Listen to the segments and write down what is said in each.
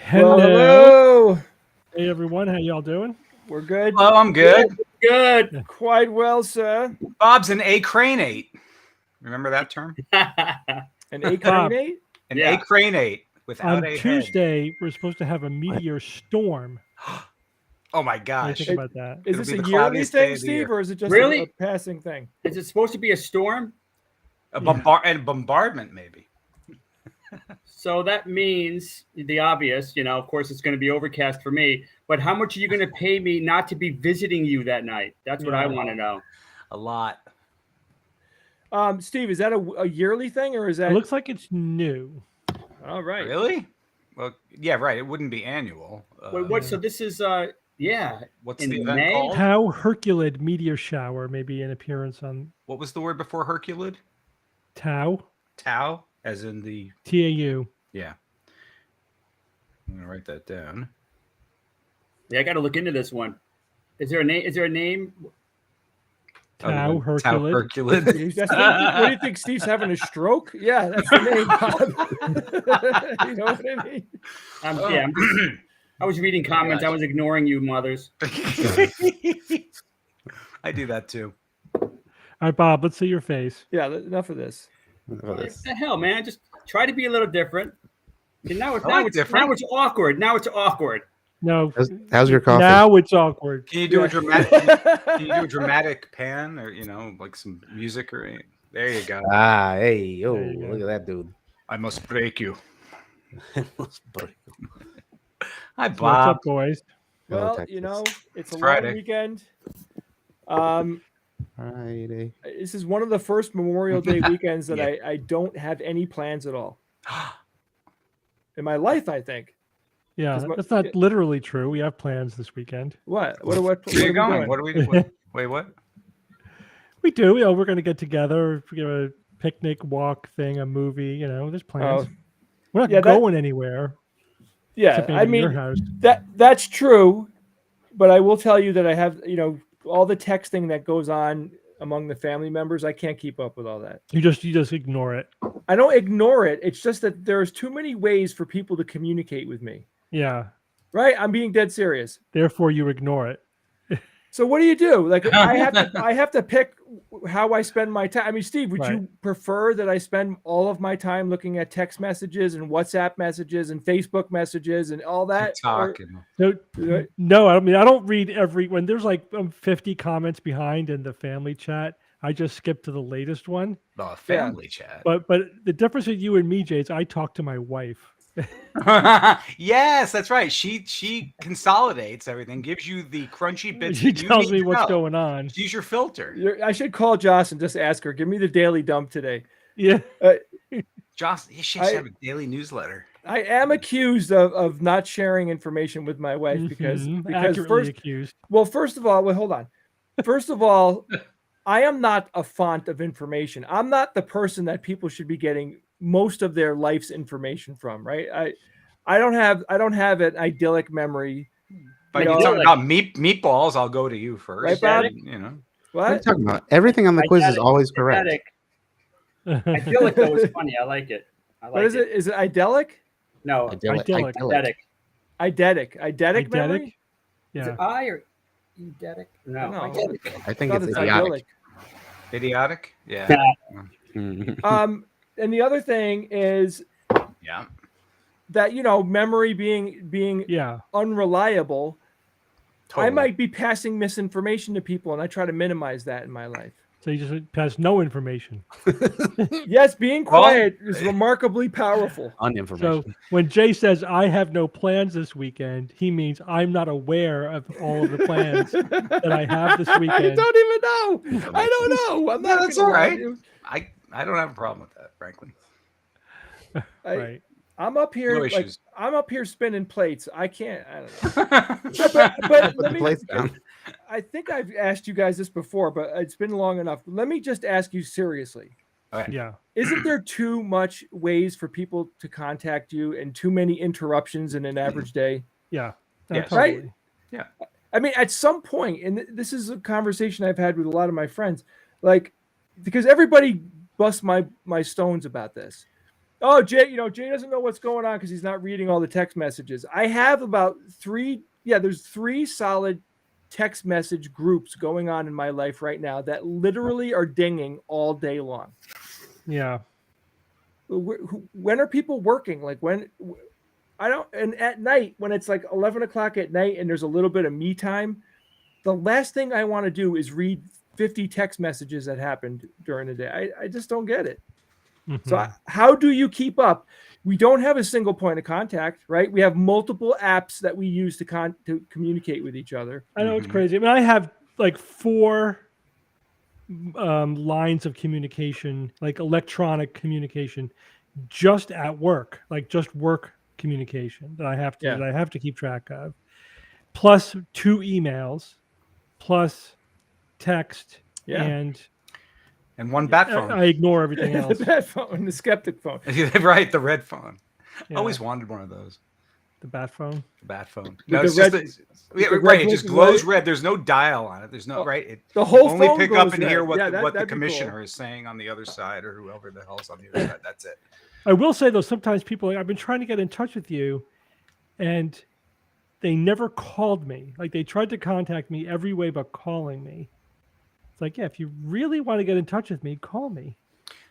Hello. Hey everyone, how y'all doing? We're good. Hello, I'm good. Good. Quite well, sir. Bob's an acranate. Remember that term? An acranate? An acranate without On a Tuesday, we're supposed to have a meteor storm. Oh my What do you gosh. think about that? Is It'll this be a the yearly cloudiest day thing, of the Steve, year. or is it just Really? a passing thing? Is it supposed to be a storm? A bombardment, maybe. So that means the obvious, of course, it's going to be overcast for me. But how much are you going to pay me not to be visiting you that night? That's what I want to know. A lot. Steve, is that a yearly thing, or is that? It looks like it's new. All right. Really? Well, yeah, right. It wouldn't be annual. Wait, what? So this is, What's in the event May? called? Tau Herculid meteor shower may be an appearance on What was the word before Herculid? Tau. Tau, as in the TAU. yeah. I'm gonna write that down. Yeah, I got to look into this one. Is there a name? Is there a name? Tau Herculid. Tau Herculid. What do you think? Steve's having a stroke? Yeah, that's the name, Bob. You know what I mean? I was reading comments. I was ignoring you, mothers. I do that too. All right, Bob, let's see your face. Yeah, enough of this. What the hell, man? Just try to be a little different. And now it's different. Now it's awkward. Now it's awkward. No. How's your coffee? Now it's awkward. Can you do a dramatic? Can you do a dramatic pan, or like some music, or anything? There you go. Ah, hey, yo, There you go. look at that dude. I must break you. Hi, So what's Bob. up, boys? Hello, Well, Texas. it's a Friday. long weekend. Friday. This is one of the first Memorial Day weekends that Yeah. I don't have any plans at all in my life. I think. Yeah, Because that's not literally true. We have plans this weekend. What? Where are you going? What are we doing? Wait, what? We do. We're going to get together, a picnic, walk thing, a movie. There's plans. We're not going anywhere. Yeah, except maybe I to your mean house. that's true, but I will tell you that I have all the texting that goes on among the family members. I can't keep up with all that. You just ignore it. I don't ignore it. It's just that there's too many ways for people to communicate with me. Yeah. Right? I'm being dead serious. Therefore, you ignore it. So what do you do? Like I have to pick how I spend my time. I mean, Steve, would you prefer that I spend all of my time looking at text messages and WhatsApp messages and Facebook messages and all that? TikTok. No, I mean, I don't read when there's like 50 comments behind in the family chat. I just skip to the latest one. The family chat. But the difference with you and me, Jay, is I talk to my wife. Yes, that's right. She consolidates everything, gives you the crunchy bits. She tells me what's going on. She's your filter. I should call Joss and just ask her, give me the daily dump today. Yeah. Joss, she should have a daily newsletter. I am accused of not sharing information with my wife because accused. First of all, hold on. First of all, I am not a font of information. I'm not the person that people should be getting most of their life's information from, right? I don't have an idyllic memory. But you're talking about meatballs, I'll go to you first. Right, Bob? What are you talking about? Everything on the quiz is always correct. I feel like that was funny. I like it. What is it? Is it idyllic? No, idyllic. Eidetic memory? Yeah. Is it I or eidetic? No. I think it's idiotic. Idiotic? Yeah. And the other thing is that memory being unreliable. Totally. I might be passing misinformation to people, and I try to minimize that in my life. So you just pass no information. Yes, being quiet is remarkably powerful. Uninformation. So when Jay says I have no plans this weekend, he means I'm not aware of all of the plans that I have this weekend. I don't even know. I don't know. I'm not. That's all right. I don't have a problem with that, frankly. Right. I'm up here No like issues. I'm up here spinning plates. I can't. I don't know. Put But the plates down. I think I've asked you guys this before, but it's been long enough. Let me just ask you seriously. Okay. Yeah. Isn't there too much ways for people to contact you and too many interruptions in an average day? Yeah. Yes. Totally. Right? Yeah. I mean, at some point, and this is a conversation I've had with a lot of my friends, like, because everybody busts my stones about this. Oh, Jay doesn't know what's going on because he's not reading all the text messages. I have about there's 3 solid text message groups going on in my life right now that literally are dinging all day long. Yeah. When are people working? Like when and at night when it's like 11 o'clock at night and there's a little bit of me time, the last thing I want to do is read 50 text messages that happened during the day. I just don't get it. Mm-hmm. So how do you keep up? We don't have a single point of contact, right? We have multiple apps that we use to communicate with each other. I know it's crazy. I mean, I have like 4 lines of communication, like electronic communication, just at work, like just work communication that I have to keep track of, plus 2 emails, plus text, and 1 bat phone. I ignore everything else. The bat phone, the skeptic phone. Right, the red phone. Yeah. I always wanted one of those. The bat phone. The bat phone. No, it's red, just right. It just glows red. There's no dial on it. There's no right. The whole only phone pick goes up and red. hear what Yeah, the commissioner is saying on the other side, or whoever the hell's on the other side. That's it. I will say though, sometimes people, I've been trying to get in touch with you, and they never called me. Like they tried to contact me every way but calling me. It's like, yeah, if you really want to get in touch with me, call me.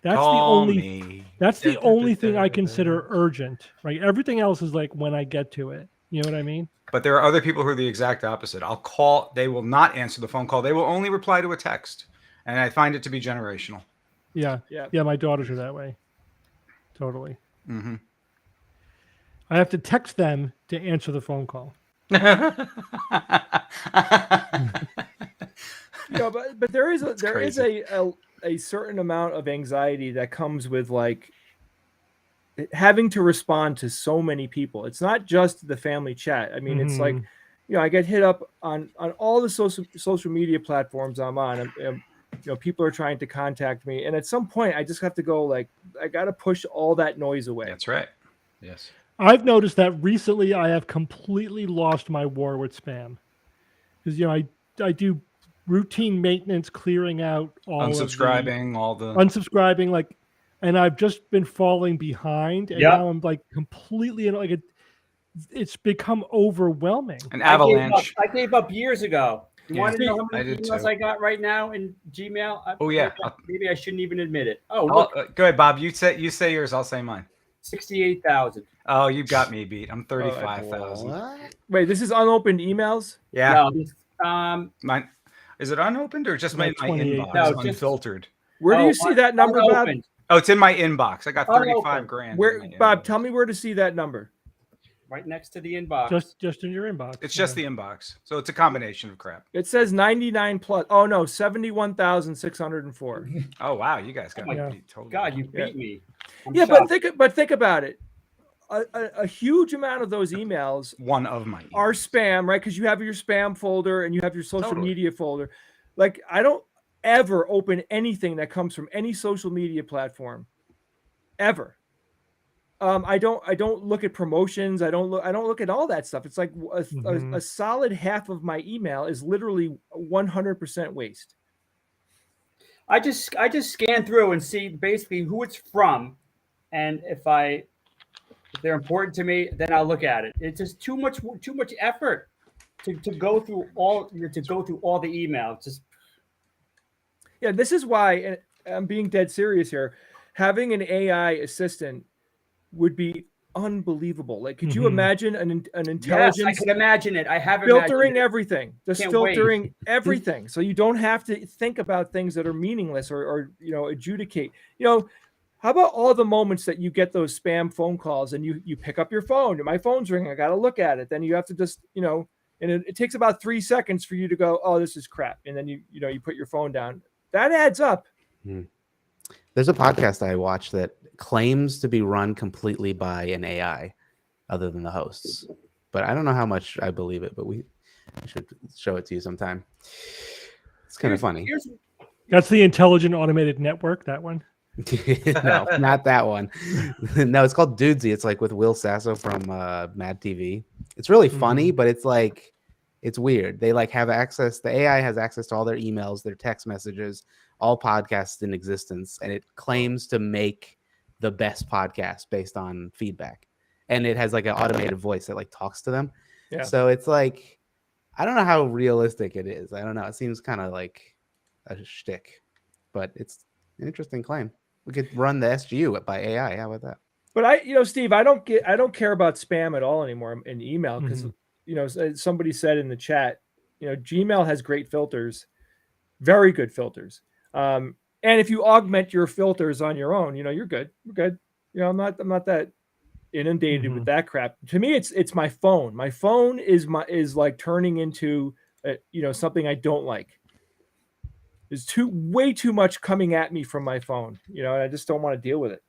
That's the only thing I consider urgent, right? Everything else is like when I get to it. You know what I mean? But there are other people who are the exact opposite. I'll call, they will not answer the phone call. They will only reply to a text. And I find it to be generational. Yeah. My daughters are that way. Totally. Mm-hmm. I have to text them to answer the phone call. But there is a certain amount of anxiety that comes with like having to respond to so many people. It's not just the family chat. I mean, it's like, I get hit up on all the social media platforms I'm on. People are trying to contact me, and at some point I just have to go like, I got to push all that noise away. That's right. Yes. I've noticed that recently I have completely lost my war with spam, because I do routine maintenance, clearing out unsubscribing, like, and I've just been falling behind, and now I'm like completely like it's become overwhelming. An avalanche. I gave up years ago. You want to know how many emails I got right now in Gmail? Maybe I shouldn't even admit it. Oh, look. Go ahead, Bob. You say yours. I'll say mine. 68,000. Oh, you got me beat. I'm 35,000. Wait, this is unopened emails? Yeah. No, mine. Is it unopened or just my inbox? No, unfiltered. Where do you see that number, Bob? Oh, it's in my inbox. I got 35 grand. Where, Bob? Tell me where to see that number. Right next to the inbox. Just in your inbox. It's just the inbox. So it's a combination of crap. It says 99 plus. Oh no, 71,604. Oh wow, you guys got me totally. God, you beat me. But think about it. A huge amount of those emails, one of my emails, are spam, right? Because you have your spam folder and you have your social media folder. Like, I don't ever open anything that comes from any social media platform, ever. I don't look at promotions. I don't look at all that stuff. It's like a solid half of my email is literally 100% waste. I just scan through and see basically who it's from, and if they're important to me, then I'll look at it. It's just too much effort to go through all the emails. Just this is why, and I'm being dead serious here, having an AI assistant would be unbelievable. Like, could you imagine an intelligence? Yes, I can imagine it. I have filtering everything, just filtering everything, so you don't have to think about things that are meaningless or adjudicate. How about all the moments that you get those spam phone calls and you pick up your phone and my phone's ringing, I got to look at it. Then you have to just, and it takes about 3 seconds for you to go, oh, this is crap. And then you put your phone down. That adds up. There's a podcast I watch that claims to be run completely by an AI, other than the hosts. But I don't know how much I believe it. But we should show it to you sometime. It's kind of funny. That's the Intelligent Automated Network. That one. No, not that one. No, it's called Dudesy. It's like with Will Sasso from Mad TV. It's really funny, but it's like it's weird. They like have access. The AI has access to all their emails, their text messages, all podcasts in existence, and it claims to make the best podcast based on feedback. And it has like an automated voice that like talks to them. Yeah. So it's like I don't know how realistic it is. I don't know. It seems kind of like a shtick, but it's an interesting claim. We could run the SGU by AI. How about that? But Steve, I don't care about spam at all anymore in email because somebody said in the chat, Gmail has great filters, very good filters. And if you augment your filters on your own, you're good. You're good. I'm not that inundated with that crap. To me, it's my phone. My phone is like turning into something I don't like. There's way too much coming at me from my phone, and I just don't want to deal with it.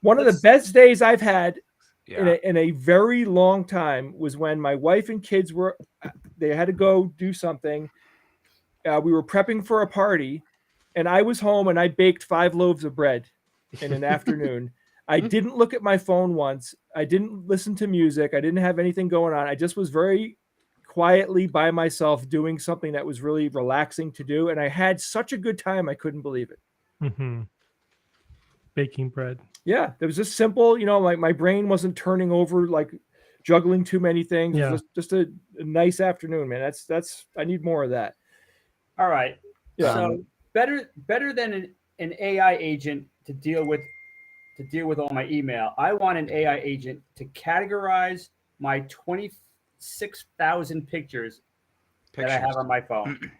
One of the best days I've had in a very long time was when my wife and kids they had to go do something. We were prepping for a party, and I was home and I baked 5 loaves of bread in an afternoon. I didn't look at my phone once. I didn't listen to music. I didn't have anything going on. I just was very quietly by myself doing something that was really relaxing to do. And I had such a good time. I couldn't believe it. Baking bread. Yeah. It was just simple, like my brain wasn't turning over, like juggling too many things. Yeah. It was just a nice afternoon, man. I need more of that. All right. Yeah. So better than an AI agent to deal with all my email. I want an AI agent to categorize my 26,000 pictures that I have on my phone.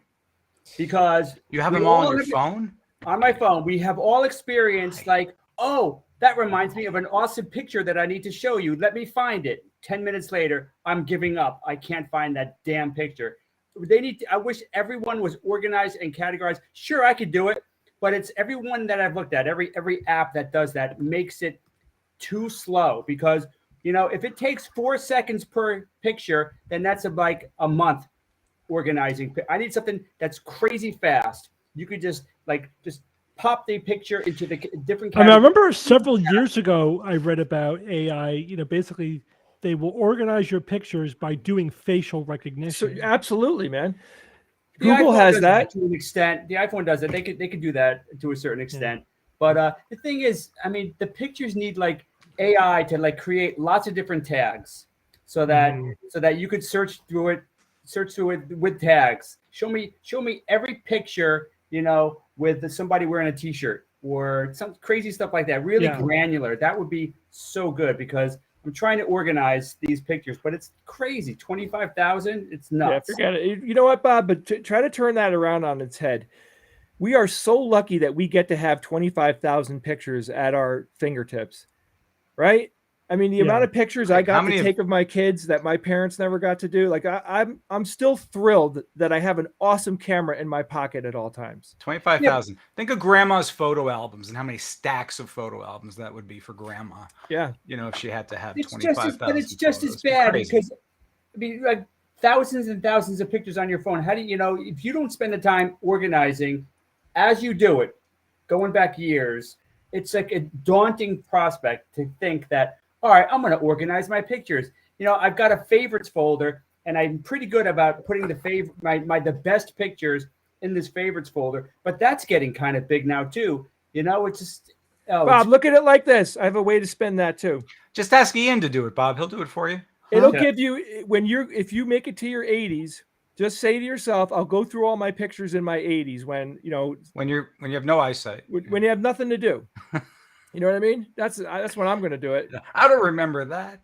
Because you have them all on your phone? On my phone. We have all experienced like, oh, that reminds me of an awesome picture that I need to show you. Let me find it. 10 minutes later, I'm giving up. I can't find that damn picture. I wish everyone was organized and categorized. Sure, I could do it, but it's everyone that I've looked at, every app that does that makes it too slow because, if it takes 4 seconds per picture, then that's like a month organizing. I need something that's crazy fast. You could just pop the picture into the different categories. I remember several years ago, I read about AI, basically they will organize your pictures by doing facial recognition. So, absolutely, man. Google has that to an extent. The iPhone does it. They could do that to a certain extent. But the thing is, the pictures need like AI to create lots of different tags so that you could search through it with tags. Show me every picture, with somebody wearing a t-shirt or some crazy stuff like that. Really granular. That would be so good because I'm trying to organize these pictures, but it's crazy. 25,000. It's nuts. Yeah, forget it. You know what, Bob? But try to turn that around on its head. We are so lucky that we get to have 25,000 pictures at our fingertips, right? The amount of pictures I got to take of my kids that my parents never got to do. Like I'm still thrilled that I have an awesome camera in my pocket at all times. 25,000. Yeah. Think of grandma's photo albums and how many stacks of photo albums that would be for grandma. Yeah. If she had to have 25,000. But it's just as bad because like thousands and thousands of pictures on your phone. How do if you don't spend the time organizing as you do it, going back years, it's like a daunting prospect to think that, all right, I'm going to organize my pictures. I've got a favorites folder, and I'm pretty good about putting the best pictures in this favorites folder. But that's getting kind of big now too. It's just. Bob, look at it like this. I have a way to spend that too. Just ask Ian to do it, Bob. He'll do it for you. It'll give you if you make it to your 80s. Just say to yourself, I'll go through all my pictures in my 80s when you have no eyesight. When you have nothing to do. You know what I mean? That's when I'm going to do it. I don't remember that.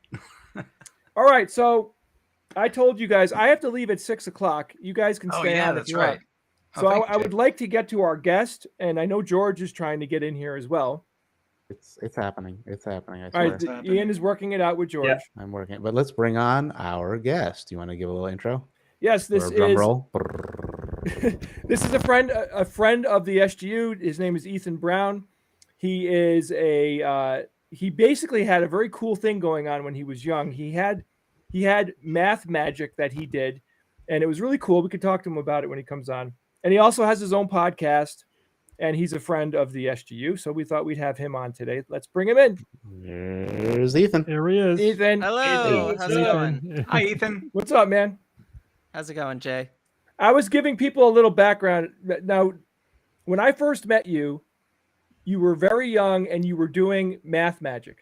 All right. So I told you guys I have to leave at 6:00. You guys can stay on if you want. So I would like to get to our guest, and I know George is trying to get in here as well. It's happening. It's happening. All right. Ian is working it out with George. Yeah. I'm working it. But let's bring on our guest. Do you want to give a little intro? Yes, this is this is a friend of the SGU. His name is Ethan Brown. He is he basically had a very cool thing going on when he was young. He had math magic that he did, and it was really cool. We could talk to him about it when he comes on. And he also has his own podcast, and he's a friend of the SGU. So we thought we'd have him on today. Let's bring him in. There's Ethan. There he is. Ethan. Hello, Ethan, how's it going? Hi, Ethan. what's up, man? How's it going, Jay? I was giving people a little background. Now, when I first met you, you were very young and you were doing math magic.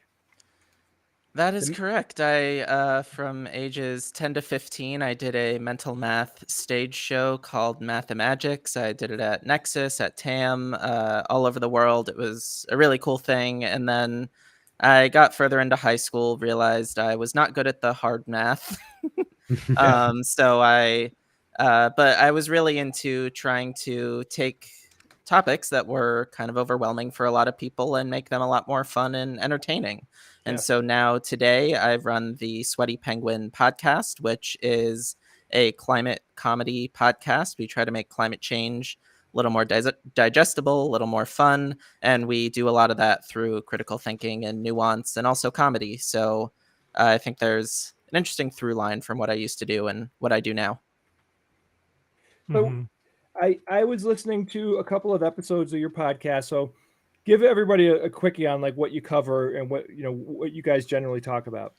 That is correct. I, from ages 10 to 15, I did a mental math stage show called Mathemagics. I did it at Nexus, at TAM, all over the world. It was a really cool thing. And then I got further into high school, realized I was not good at the hard math. But I was really into trying to take topics that were kind of overwhelming for a lot of people and make them a lot more fun and entertaining. And so now today I run the Sweaty Penguin podcast, which is a climate comedy podcast. We try to make climate change a little more digestible, a little more fun. And we do a lot of that through critical thinking and nuance and also comedy. So I think there's an interesting through line from what I used to do and what I do now. So I was listening to a couple of episodes of your podcast. So give everybody a quickie on like what you cover and what you guys generally talk about.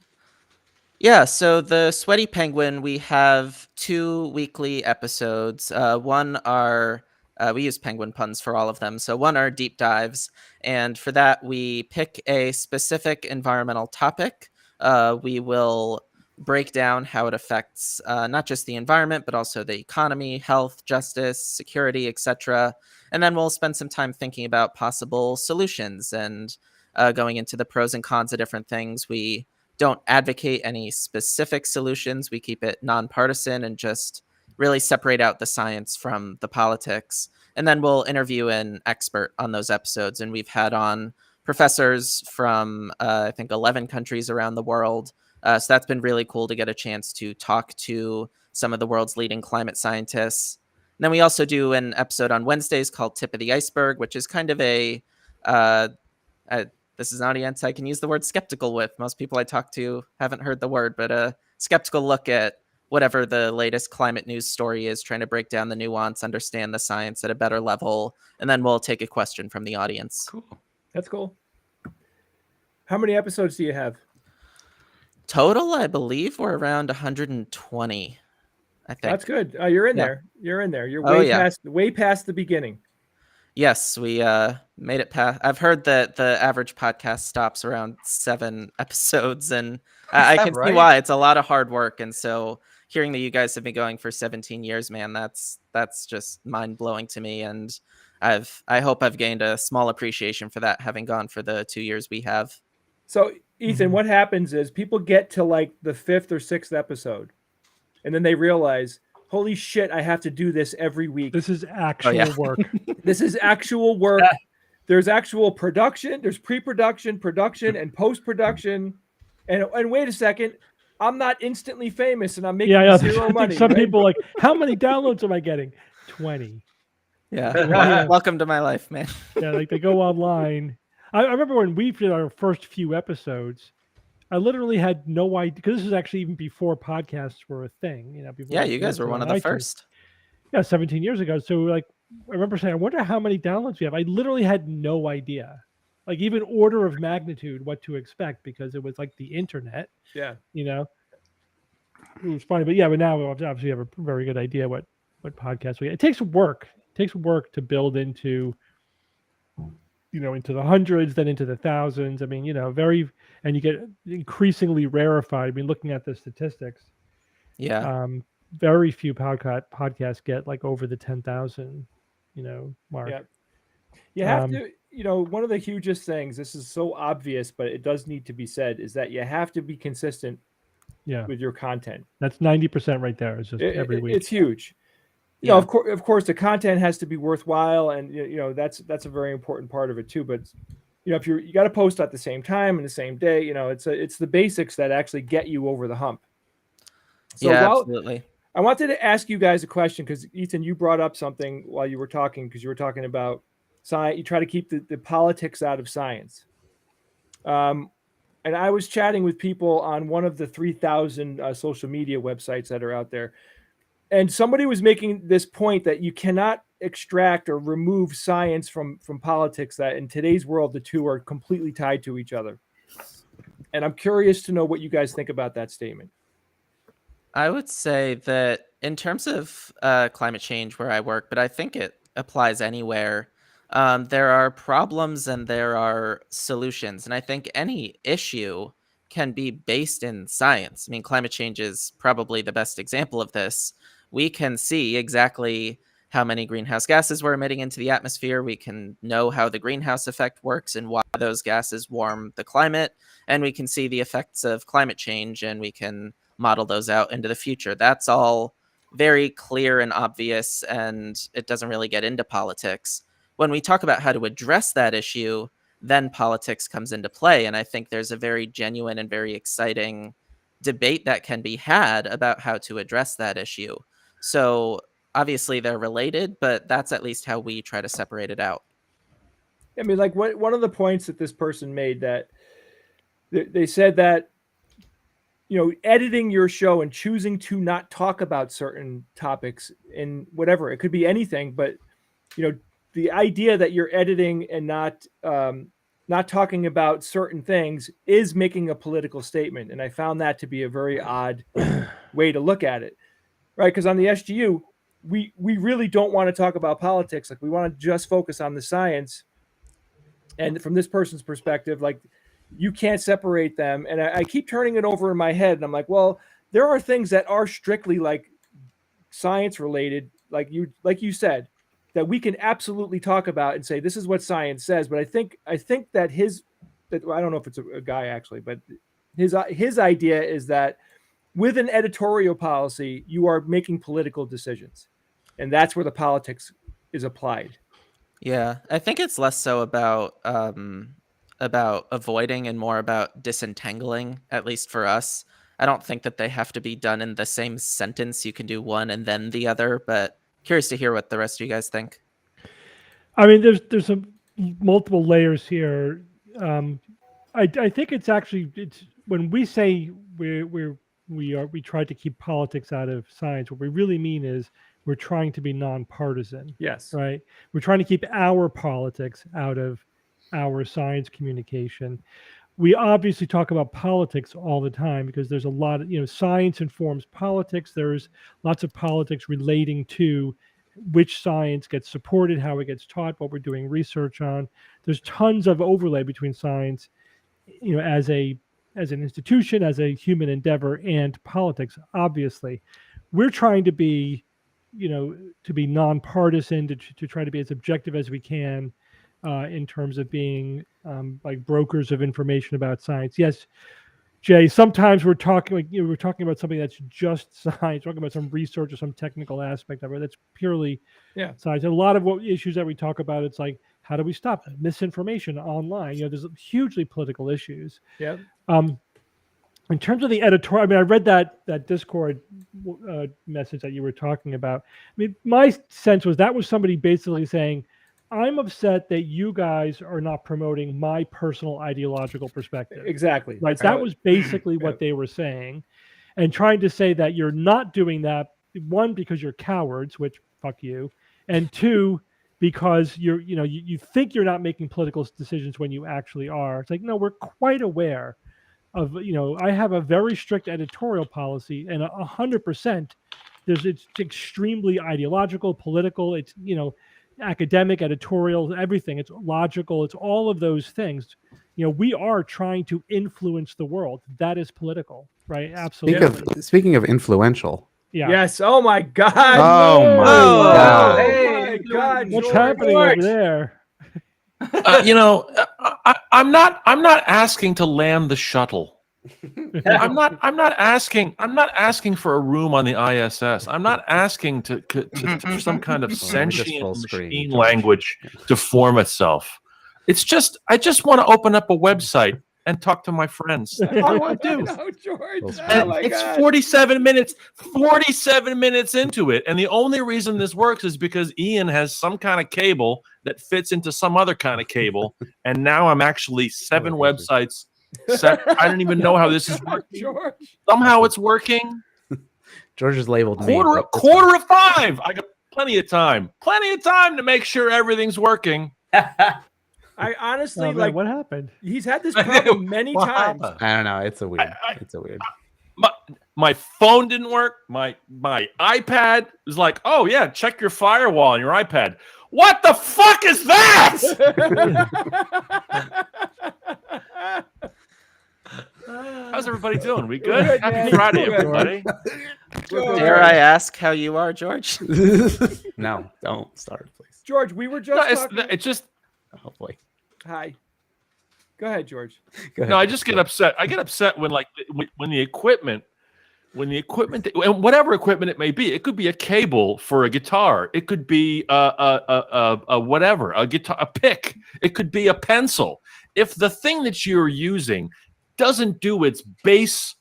Yeah, so the Sweaty Penguin, we have 2 weekly episodes. One are we use penguin puns for all of them. So one are deep dives, and for that we pick a specific environmental topic. We will break down how it affects not just the environment, but also the economy, health, justice, security, etc. And then we'll spend some time thinking about possible solutions and going into the pros and cons of different things. We don't advocate any specific solutions. We keep it non-partisan and just really separate out the science from the politics. And then we'll interview an expert on those episodes. And we've had on professors from, I think, 11 countries around the world. So that's been really cool to get a chance to talk to some of the world's leading climate scientists. And then we also do an episode on Wednesdays called Tip of the Iceberg, which is kind of this is an audience I can use the word skeptical with. Most people I talk to haven't heard the word, but a skeptical look at whatever the latest climate news story is, trying to break down the nuance, understand the science at a better level. And then we'll take a question from the audience. Cool. That's cool. How many episodes do you have? Total, I believe we're around 120. I think That's good. You're in there. You're in there. You're way past the beginning. Yes, we made it past. I've heard that the average podcast stops around 7 episodes, and I can see why. It's a lot of hard work, and so hearing that you guys have been going for 17 years, man, that's just mind blowing to me. And I hope I've gained a small appreciation for that, having gone for the 2 years we have. So, Ethan, what happens is people get to like the 5th or 6th episode, and then they realize, holy shit, I have to do this every week. This is actual work. This is actual work. There's actual production. There's pre-production, production, and post-production. And wait a second, I'm not instantly famous, and I'm making zero money. Some people like, how many downloads am I getting? 20. Yeah. Welcome to my life, man. Yeah, like they go online. I remember when we did our first few episodes, I literally had no idea, because this was actually even before podcasts were a thing. Before you guys were one of the first. Yeah, 17 years ago. So like, I remember saying, I wonder how many downloads we have. I literally had no idea, like even order of magnitude, what to expect, because it was like the internet. Yeah. It was funny, but now we obviously have a very good idea what podcasts we. It takes work. It takes work to build into the hundreds, then into the thousands. I mean, and you get increasingly rarefied. I mean, looking at the statistics, very few podcasts get like over the 10,000, mark. Yeah. You have to, one of the hugest things, this is so obvious, but it does need to be said, is that you have to be consistent with your content. That's 90% right there. It's just every week. It's huge. Of course, the content has to be worthwhile, and that's a very important part of it too. But if you got to post at the same time and the same day, it's the basics that actually get you over the hump. So absolutely. I wanted to ask you guys a question, because Ethan, you brought up something while you were talking, because you were talking about science. You try to keep the politics out of science. And I was chatting with people on one of the 3,000 social media websites that are out there. And somebody was making this point that you cannot extract or remove science from politics, that in today's world, the two are completely tied to each other. And I'm curious to know what you guys think about that statement. I would say that in terms of climate change where I work, but I think it applies anywhere, there are problems and there are solutions. And I think any issue can be based in science. I mean, climate change is probably the best example of this. We can see exactly how many greenhouse gases we're emitting into the atmosphere. We can know how the greenhouse effect works and why those gases warm the climate. And we can see the effects of climate change, and we can model those out into the future. That's all very clear and obvious, and it doesn't really get into politics. When we talk about how to address that issue, then politics comes into play. And I think there's a very genuine and very exciting debate that can be had about how to address that issue. So obviously they're related, but that's at least how we try to separate it out. I mean, like one of the points that this person made, that they said that, you know, editing your show and choosing to not talk about certain topics in whatever, it could be anything, but, you know, the idea that you're editing and not talking about certain things is making a political statement. And I found that to be a very odd way to look at it, right? Because on the SGU, we really don't want to talk about politics. Like, we want to just focus on the science. And from this person's perspective, like, you can't separate them. And I keep turning it over in my head, and I'm like, well, there are things that are strictly like science related, like you said, that we can absolutely talk about and say, this is what science says. But I think that I don't know if it's a guy actually, but his idea is that with an editorial policy, you are making political decisions, and that's where the politics is applied. Yeah, I think it's less so about avoiding and more about disentangling, at least for us. I don't think that they have to be done in the same sentence. You can do one and then the other, but curious to hear what the rest of you guys think. I mean, there's some multiple layers here. I think it's when we say we try to keep politics out of science, what we really mean is we're trying to be non-partisan. Yes. Right. We're trying to keep our politics out of our science communication. We obviously talk about politics all the time because there's a lot of, science informs politics. There's lots of politics relating to which science gets supported, how it gets taught, what we're doing research on. There's tons of overlay between science, as an institution, as a human endeavor, and politics. Obviously, we're trying to be, to be nonpartisan, to try to be as objective as we can in terms of being like brokers of information about science. Yes, Jay, sometimes we're talking about something that's just science, talking about some research or some technical aspect of it that's purely science. And a lot of what issues that we talk about, it's like, how do we stop misinformation online? There's hugely political issues. Yeah. In terms of the editorial, I mean, I read that Discord message that you were talking about. I mean, my sense was that was somebody basically saying, I'm upset that you guys are not promoting my personal ideological perspective. Exactly. Right. That was basically what they were saying, and trying to say that you're not doing that, one, because you're cowards, which fuck you, and two, because you think you're not making political decisions when you actually are. It's like, no, we're quite aware of, I have a very strict editorial policy, and 100%, it's extremely ideological, political. It's, academic, editorial, everything. It's logical. It's all of those things. We are trying to influence the world. That is political, right? Absolutely. Speaking of influential. Yeah. Yes. Oh my God. Oh my God. Oh my God. What's happening over there? I'm not asking to land the shuttle. I'm not asking for a room on the ISS. I'm not asking for some kind of sentient machine language to form itself. It's just, I just want to open up a website and talk to my friends. That's all I want to do. know, George. Well, Oh And my it's God. 47 minutes into it. And the only reason this works is because Ian has some kind of cable that fits into some other kind of cable. And now I'm actually 7 websites. I don't even know how this is working. George. Somehow it's working. George has labeled me. Quarter but that's of 5. I got plenty of time to make sure everything's working. I honestly Oh, man, like. what happened? He's had this problem many What times. happened? I don't know. It's a weird. I- it's a weird. My phone didn't work. My iPad was like, oh yeah, check your firewall on your iPad. What the fuck is that? How's everybody doing? We good? Good, Happy man. Friday, Good. everybody. Dare I ask how you are, George? No, don't start, please. George, we were No, just talking. it's just Oh boy. Hi. Go ahead, George. Go ahead. no. I just get upset. I get upset when when the equipment, and whatever equipment it may be, it could be a cable for a guitar. It could be a whatever, a guitar, a pick. It could be a pencil. If the thing that you're using doesn't do its base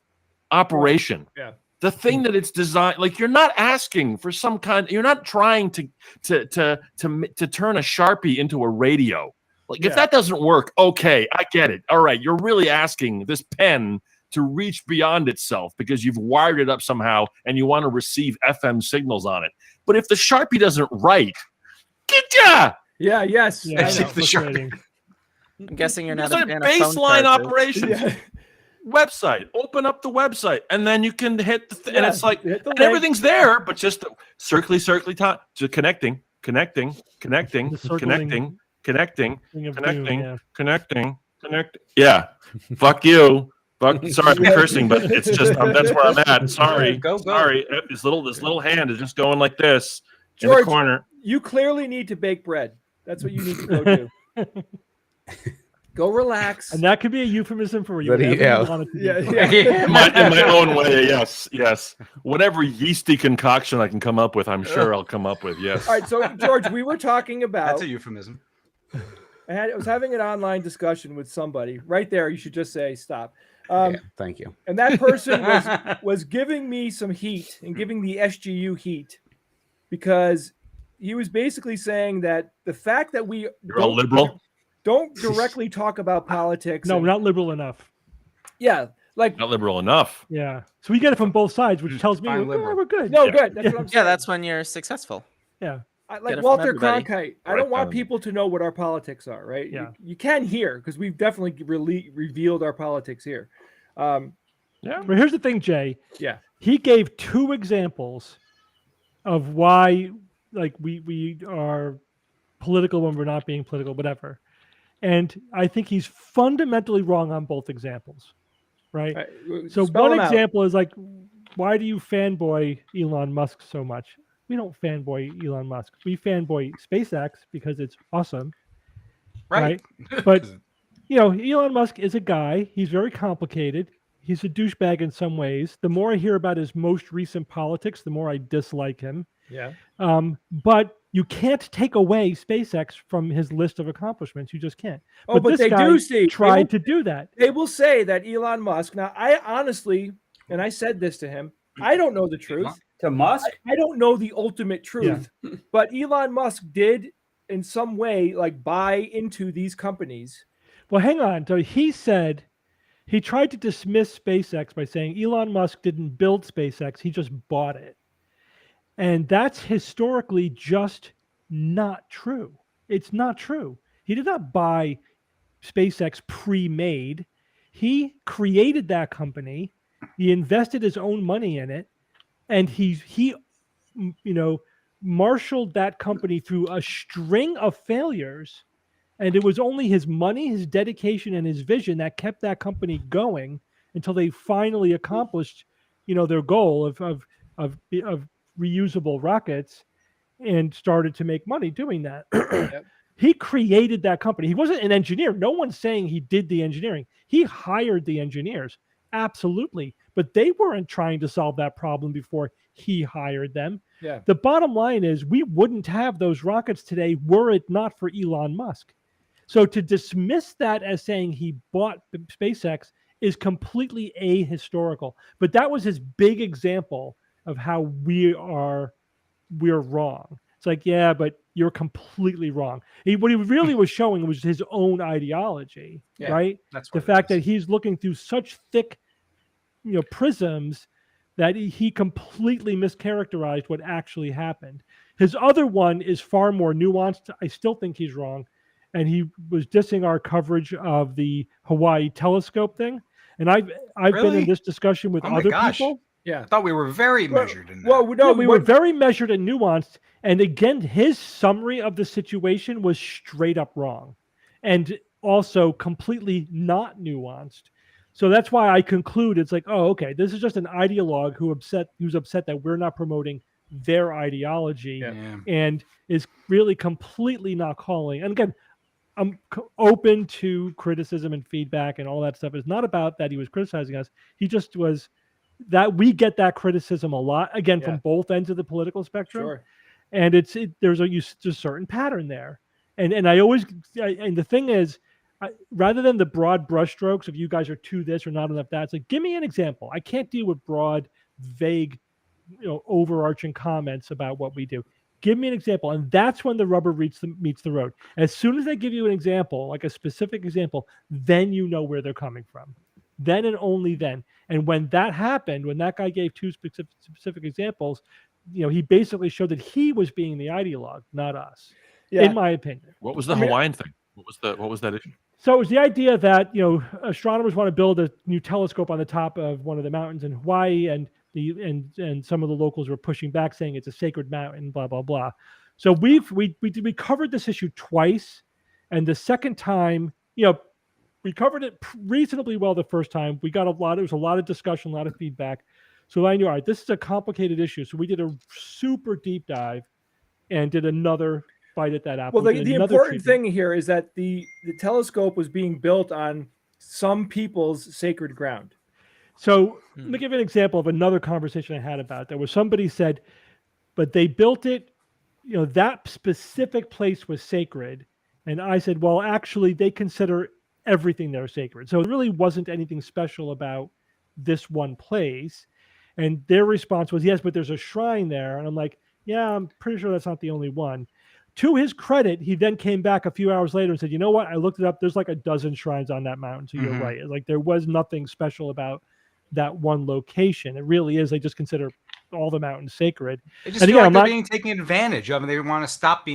operation, Yeah. the thing that it's designed, like you're not asking for some kind. You're not trying to turn a Sharpie into a radio. Like if Yeah. that doesn't work, okay, I get it. All right, you're really asking this pen to reach beyond itself because you've wired it up somehow and you want to receive FM signals on it. But if the Sharpie doesn't write, get ya! Yeah. Yes. Yeah, I It's know. just the shark. frustrating. I'm guessing you're not It's a a fan of phone baseline chargers. operations Yeah. website. Open up the website and then you can hit the and Yeah, it's like hit the and link. everything's there, but just circly time to connecting, The circling connecting. thing of Connecting, doom, yeah. connect. Yeah, fuck you. Sorry, I'm cursing, but it's just that's where I'm at. Sorry, Go. sorry. This little hand is just going like this in George, the corner. You clearly need to bake bread. That's what you need to go do. Go relax. And that could be a euphemism for you. But whatever yeah. you want it to be. Yeah. In my own way, yes. Whatever yeasty concoction I can come up with, I'm sure I'll come up with. Yes. All right. So, George, we were talking about. That's a euphemism. I was having an online discussion with somebody. Right there, you should just say stop. Yeah, thank you. And that person was giving me some heat and giving the SGU heat because he was basically saying that the fact that we You're a liberal. don't directly talk about politics. No, and- not liberal enough. yeah, like Not liberal enough. Yeah. So we get it from both sides, which tells me Fine we're, liberal. we're good. no, Yeah. good. That's what I'm saying. Yeah, that's when you're successful. Yeah. Like Get it from Walter everybody. Cronkite. I Right. don't want people to know what our politics are, right? Yeah. You can hear because we've definitely revealed our politics here. Yeah. But here's the thing, Jay. Yeah. He gave 2 examples of why, like, we are political when we're not being political, whatever. And I think he's fundamentally wrong on both examples, right? So Spell one them out. example is like, why do you fanboy Elon Musk so much? We don't fanboy Elon Musk. We fanboy SpaceX because it's awesome, Right. But you know, Elon Musk is a guy. He's very complicated. He's a douchebag in some ways. The more I hear about his most recent politics, the more I dislike him. Yeah. But you can't take away SpaceX from his list of accomplishments. You just can't. Oh, but this they guy do see. tried to do that. They will say that Elon Musk. Now, I honestly, and I said this to him, I don't know the truth. To Musk? I don't know the ultimate truth, but Elon Musk did in some way like buy into these companies. Well, hang on. So he said he tried to dismiss SpaceX by saying Elon Musk didn't build SpaceX, he just bought it. And that's historically just not true. It's not true. He did not buy SpaceX pre-made. He created that company. He invested his own money in it, and he marshaled that company through a string of failures. And it was only his money, his dedication, and his vision that kept that company going until they finally accomplished, their goal of reusable rockets and started to make money doing that. Yep. He created that company. He wasn't an engineer. No one's saying he did the engineering. He hired the engineers. Absolutely. But they weren't trying to solve that problem before he hired them. Yeah. The bottom line is we wouldn't have those rockets today were it not for Elon Musk. So to dismiss that as saying he bought SpaceX is completely ahistorical. But that was his big example of how we're wrong. It's like, yeah, but you're completely wrong. What he really was showing was his own ideology, Yeah, right? that's The what it fact is. that he's looking through such thick, prisms that he completely mischaracterized what actually happened. His other one is far more nuanced. I still think he's wrong. And he was dissing our coverage of the Hawaii telescope thing. And I've been Really? in this discussion with Oh my other gosh. people. Yeah. I thought we were very measured in that. Well, no, We were very measured and nuanced. And again, his summary of the situation was straight up wrong and also completely not nuanced. So that's why I conclude it's like, oh, okay, this is just an ideologue who's upset that we're not promoting their ideology Yeah. and is really completely not calling. And again, I'm open to criticism and feedback and all that stuff. It's not about that he was criticizing us. He just was that we get that criticism a lot, again, from both ends of the political spectrum. Sure. And there's a certain pattern there. And the thing is, rather than the broad brushstrokes of you guys are to this or not enough that, it's like, give me an example. I can't deal with broad, vague, overarching comments about what we do. Give me an example. And that's when the rubber meets the road. As soon as they give you an example, like a specific example, then you know where they're coming from. Then and only then. And when that happened, when that guy gave two specific examples, he basically showed that he was being the ideologue, not us, in my opinion. What was the Hawaiian thing? What was that issue? So it was the idea that astronomers want to build a new telescope on the top of one of the mountains in Hawaii, and some of the locals were pushing back, saying it's a sacred mountain, blah blah blah. So we covered this issue twice, and the second time, we covered it reasonably well the first time. We got there was a lot of discussion, a lot of feedback. So I knew, all right, this is a complicated issue. So we did a super deep dive and did another bite at that apple. Well, the important thing here is that the telescope was being built on some people's sacred ground. So let me give you an example of another conversation I had about it. There was somebody said, but they built it, that specific place was sacred. And I said, well, actually, they consider everything there sacred. So it really wasn't anything special about this one place. And their response was, yes, but there's a shrine there. And I'm like, yeah, I'm pretty sure that's not the only one. To his credit, he then came back a few hours later and said, you know what? I looked it up. There's like a dozen shrines on that mountain. So you're right. Like there was nothing special about that one location. It really is. They just consider all the mountains sacred. They just feel like they're being taken advantage of, and they want to stop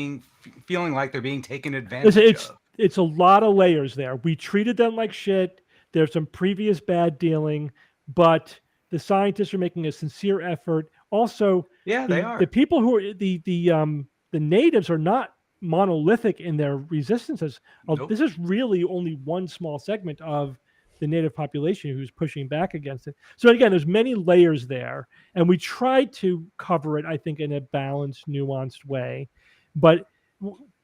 feeling like they're being taken advantage of. It's a lot of layers there. We treated them like shit. There's some previous bad dealing, but the scientists are making a sincere effort. Also, they are. The people who are the natives are not monolithic in their resistances. Nope. This is really only one small segment of the native population who's pushing back against it. So again, there's many layers there, and we tried to cover it, I think, in a balanced, nuanced way. But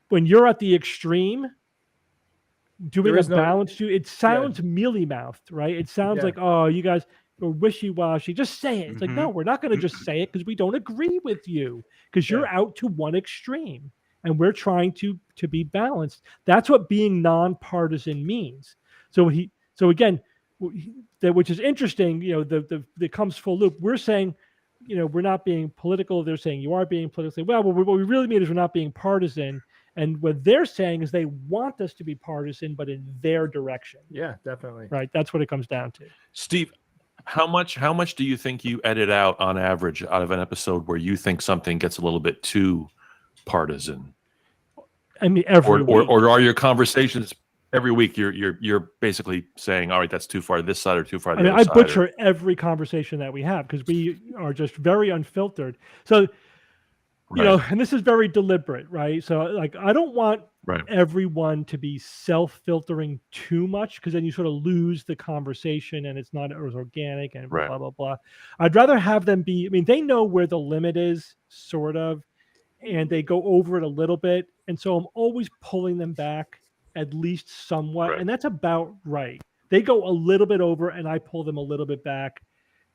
when you're at the extreme, doing a balanced, it sounds mealy-mouthed, right? It sounds like, oh, you guys are wishy-washy. Just say it. It's like, no, we're not going to just say it because we don't agree with you, because you're out to one extreme, and we're trying to be balanced. That's what being non-partisan means. So again, which is interesting, the comes full loop. We're saying, we're not being political. They're saying you are being political. Well, what we really mean is we're not being partisan. And what they're saying is they want us to be partisan, but in their direction. Yeah, definitely. Right. That's what it comes down to. Steve, how much do you think you edit out on average out of an episode where you think something gets a little bit too partisan? I mean, every week. Or are your conversations every week you're basically saying, all right, that's too far this side or too far the other side? I butcher every conversation that we have because we are just very unfiltered. So, and this is very deliberate, right? So like, I don't want everyone to be self-filtering too much, because then you sort of lose the conversation and it's not as organic and blah, blah, blah. I'd rather have them be, they know where the limit is, sort of, and they go over it a little bit. And so I'm always pulling them back at least somewhat. And that's about right. They go a little bit over and I pull them a little bit back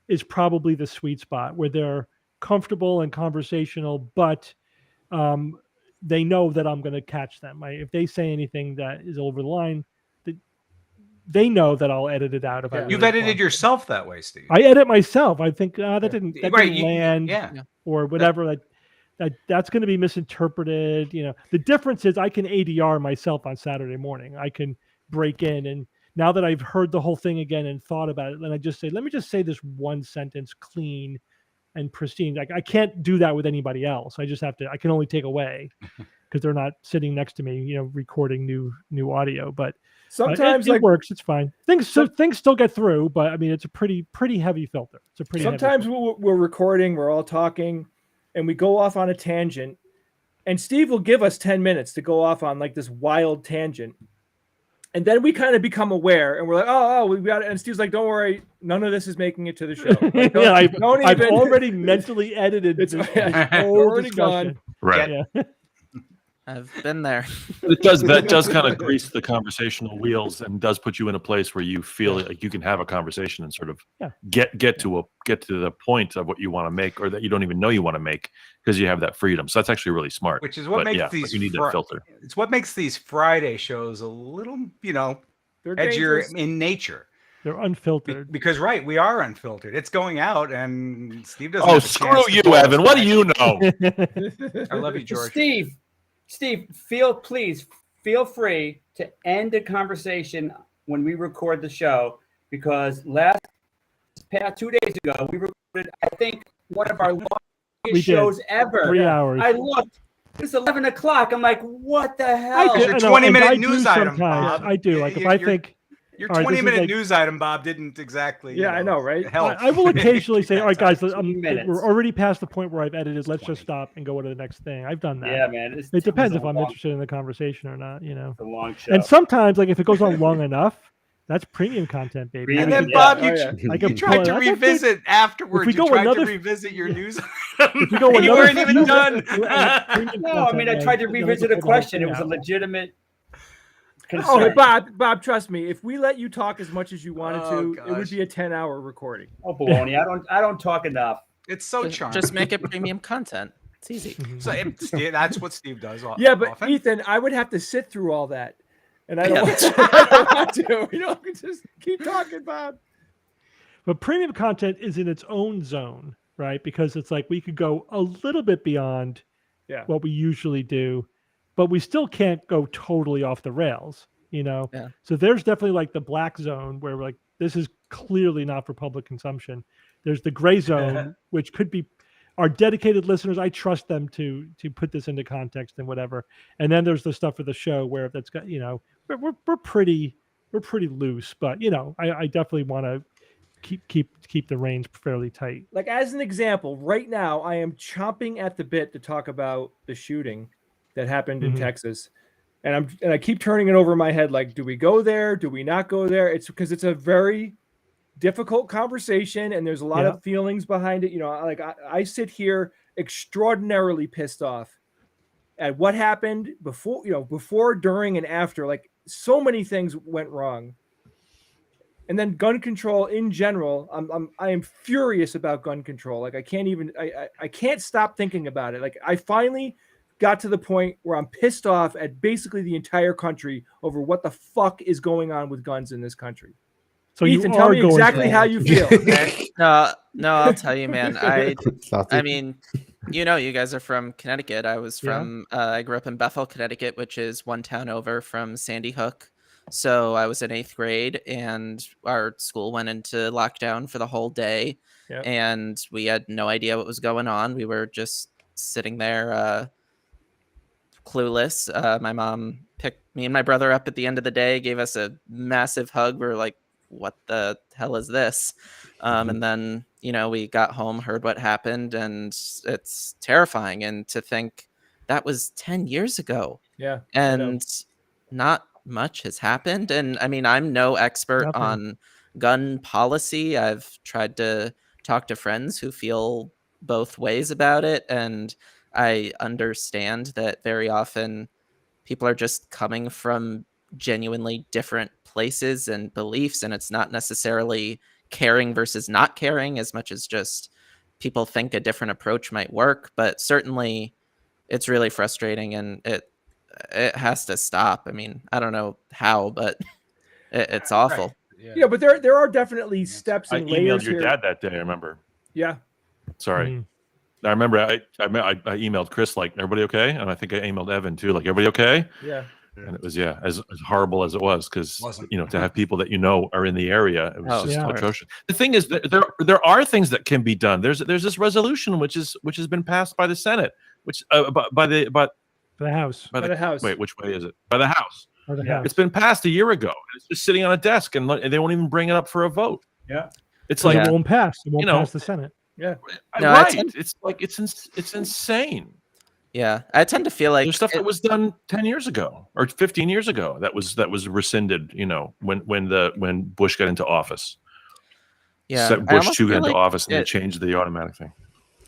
is probably the sweet spot where they're comfortable and conversational, but they know that I'm going to catch them. If they say anything that is over the line, they know that I'll edit it out. If I You've really edited want to. yourself that way, Steve. I edit myself. I think that didn't Right, land, yeah. or whatever. That's going to be misinterpreted. The difference is I can ADR myself on Saturday morning. I can break in, and now that I've heard the whole thing again and thought about it, then I just say, let me just say this one sentence clean and pristine. Like I can't do that with anybody else. I just have to. I can only take away because they're not sitting next to me, recording new audio. But sometimes it works. It's fine. Things still get through, but I mean, it's a pretty heavy filter. It's a pretty. Sometimes we're recording, we're all talking, and we go off on a tangent, and Steve will give us 10 minutes to go off on like this wild tangent. And then we kind of become aware, and we're like, "Oh, we got it." And Steve's like, "Don't worry, none of this is making it to the show." Like, I've already mentally edited. It's whole already discussion. gone. Right. Yeah. I've been there. That does kind of grease the conversational wheels and does put you in a place where you feel like you can have a conversation and sort of get to the point of what you want to make, or that you don't even know you want to make, because you have that freedom. So that's actually really smart. Which is what makes these. You need that filter. It's what makes these Friday shows a little, They're edgier dangerous. in nature. They're unfiltered. Because we are unfiltered. It's going out, and Steve doesn't. Oh, have a screw chance to you, pull us Evan. What do back. you know? I love you, George. Steve, please feel free to end the conversation when we record the show, because past 2 days ago we recorded, I think, one of our longest shows ever. 3 hours. I looked. It's 11 o'clock. I'm like, what the hell? It's your 20-minute news item, Bob. I do. Like if I think. Your All right, 20-minute news item, Bob, didn't exactly. I know, right? Help. I will occasionally say, all right, guys, we're 15 minutes. already past the point where I've edited. Let's just stop and go to the next thing. I've done that. Yeah, man. It depends if I'm interested in the conversation or not, It's a long show. And sometimes, like if it goes on long enough, that's premium content, baby. And then, Bob, you can tried to revisit afterwards. You tried to revisit your news item. You weren't even done. No, I mean, I tried to revisit a question. It was a legitimate concern. Oh, Bob, trust me. If we let you talk as much as you wanted to, it would be a 10-hour recording. Oh, baloney! I don't talk enough. It's so charming. Just make it premium content. It's easy. So that's what Steve does. Yeah, but often. Ethan, I would have to sit through all that, and I don't want to. Just keep talking, Bob. But premium content is in its own zone, right? Because it's like we could go a little bit beyond what we usually do, but we still can't go totally off the rails, Yeah. So there's definitely like the black zone where we're like, this is clearly not for public consumption. There's the gray zone, which could be our dedicated listeners. I trust them to put this into context and whatever. And then there's the stuff for the show where that's got, we're pretty loose, but I definitely want to keep the reins fairly tight. Like as an example, right now I am chomping at the bit to talk about the shooting that happened in Texas. And I keep turning it over in my head, like, do we go there? Do we not go there? It's because it's a very difficult conversation and there's a lot of feelings behind it. Like I sit here extraordinarily pissed off at what happened before, during, and after. Like so many things went wrong. And then gun control in general, I am furious about gun control. Like I can't stop thinking about it. Like I finally got to the point where I'm pissed off at basically the entire country over what the fuck is going on with guns in this country. So Ethan, tell me exactly how you feel. No, I'll tell you, man. I mean, you guys are from Connecticut. I was from, I grew up in Bethel, Connecticut, which is one town over from Sandy Hook. So I was in 8th grade and our school went into lockdown for the whole day. Yep. And we had no idea what was going on. We were just sitting there, clueless. My mom picked me and my brother up at the end of the day, gave us a massive hug. We were like, what the hell is this? And then, we got home, heard what happened, and it's terrifying. And to think that was 10 years ago. Yeah. And not much has happened. And I mean, I'm no expert on gun policy. I've tried to talk to friends who feel both ways about it. And I understand that very often people are just coming from genuinely different places and beliefs, and it's not necessarily caring versus not caring as much as just people think a different approach might work. But certainly it's really frustrating, and it has to stop. I mean, I don't know how, but it's awful. Yeah, but there are definitely steps I and emailed layers your here. dad that day. I remember. Yeah. Sorry. Mm. I remember I emailed Chris like, everybody okay? And I think I emailed Evan too, like, everybody okay? Yeah. And it was as horrible as it was, because Wasn't. to have people that are in the area, it was Oh, just yeah. atrocious. The thing is that there are things that can be done. There's this resolution which has been passed by the Senate, which by the House. By the House. Wait, which way is it? By the House. Or the Yeah. House. It's been passed a year ago. It's just sitting on a desk, and they won't even bring it up for a vote. Yeah. It's So like, it won't pass. It won't you know, pass the Senate. Yeah. No, I right. tend- It's like it's insane. Yeah, I tend to feel like There's stuff that was done 10 years ago or 15 years ago that was rescinded, when Bush got into office. yeah, Set I Bush almost 2 got feel into like office, and they it- changed the automatic thing.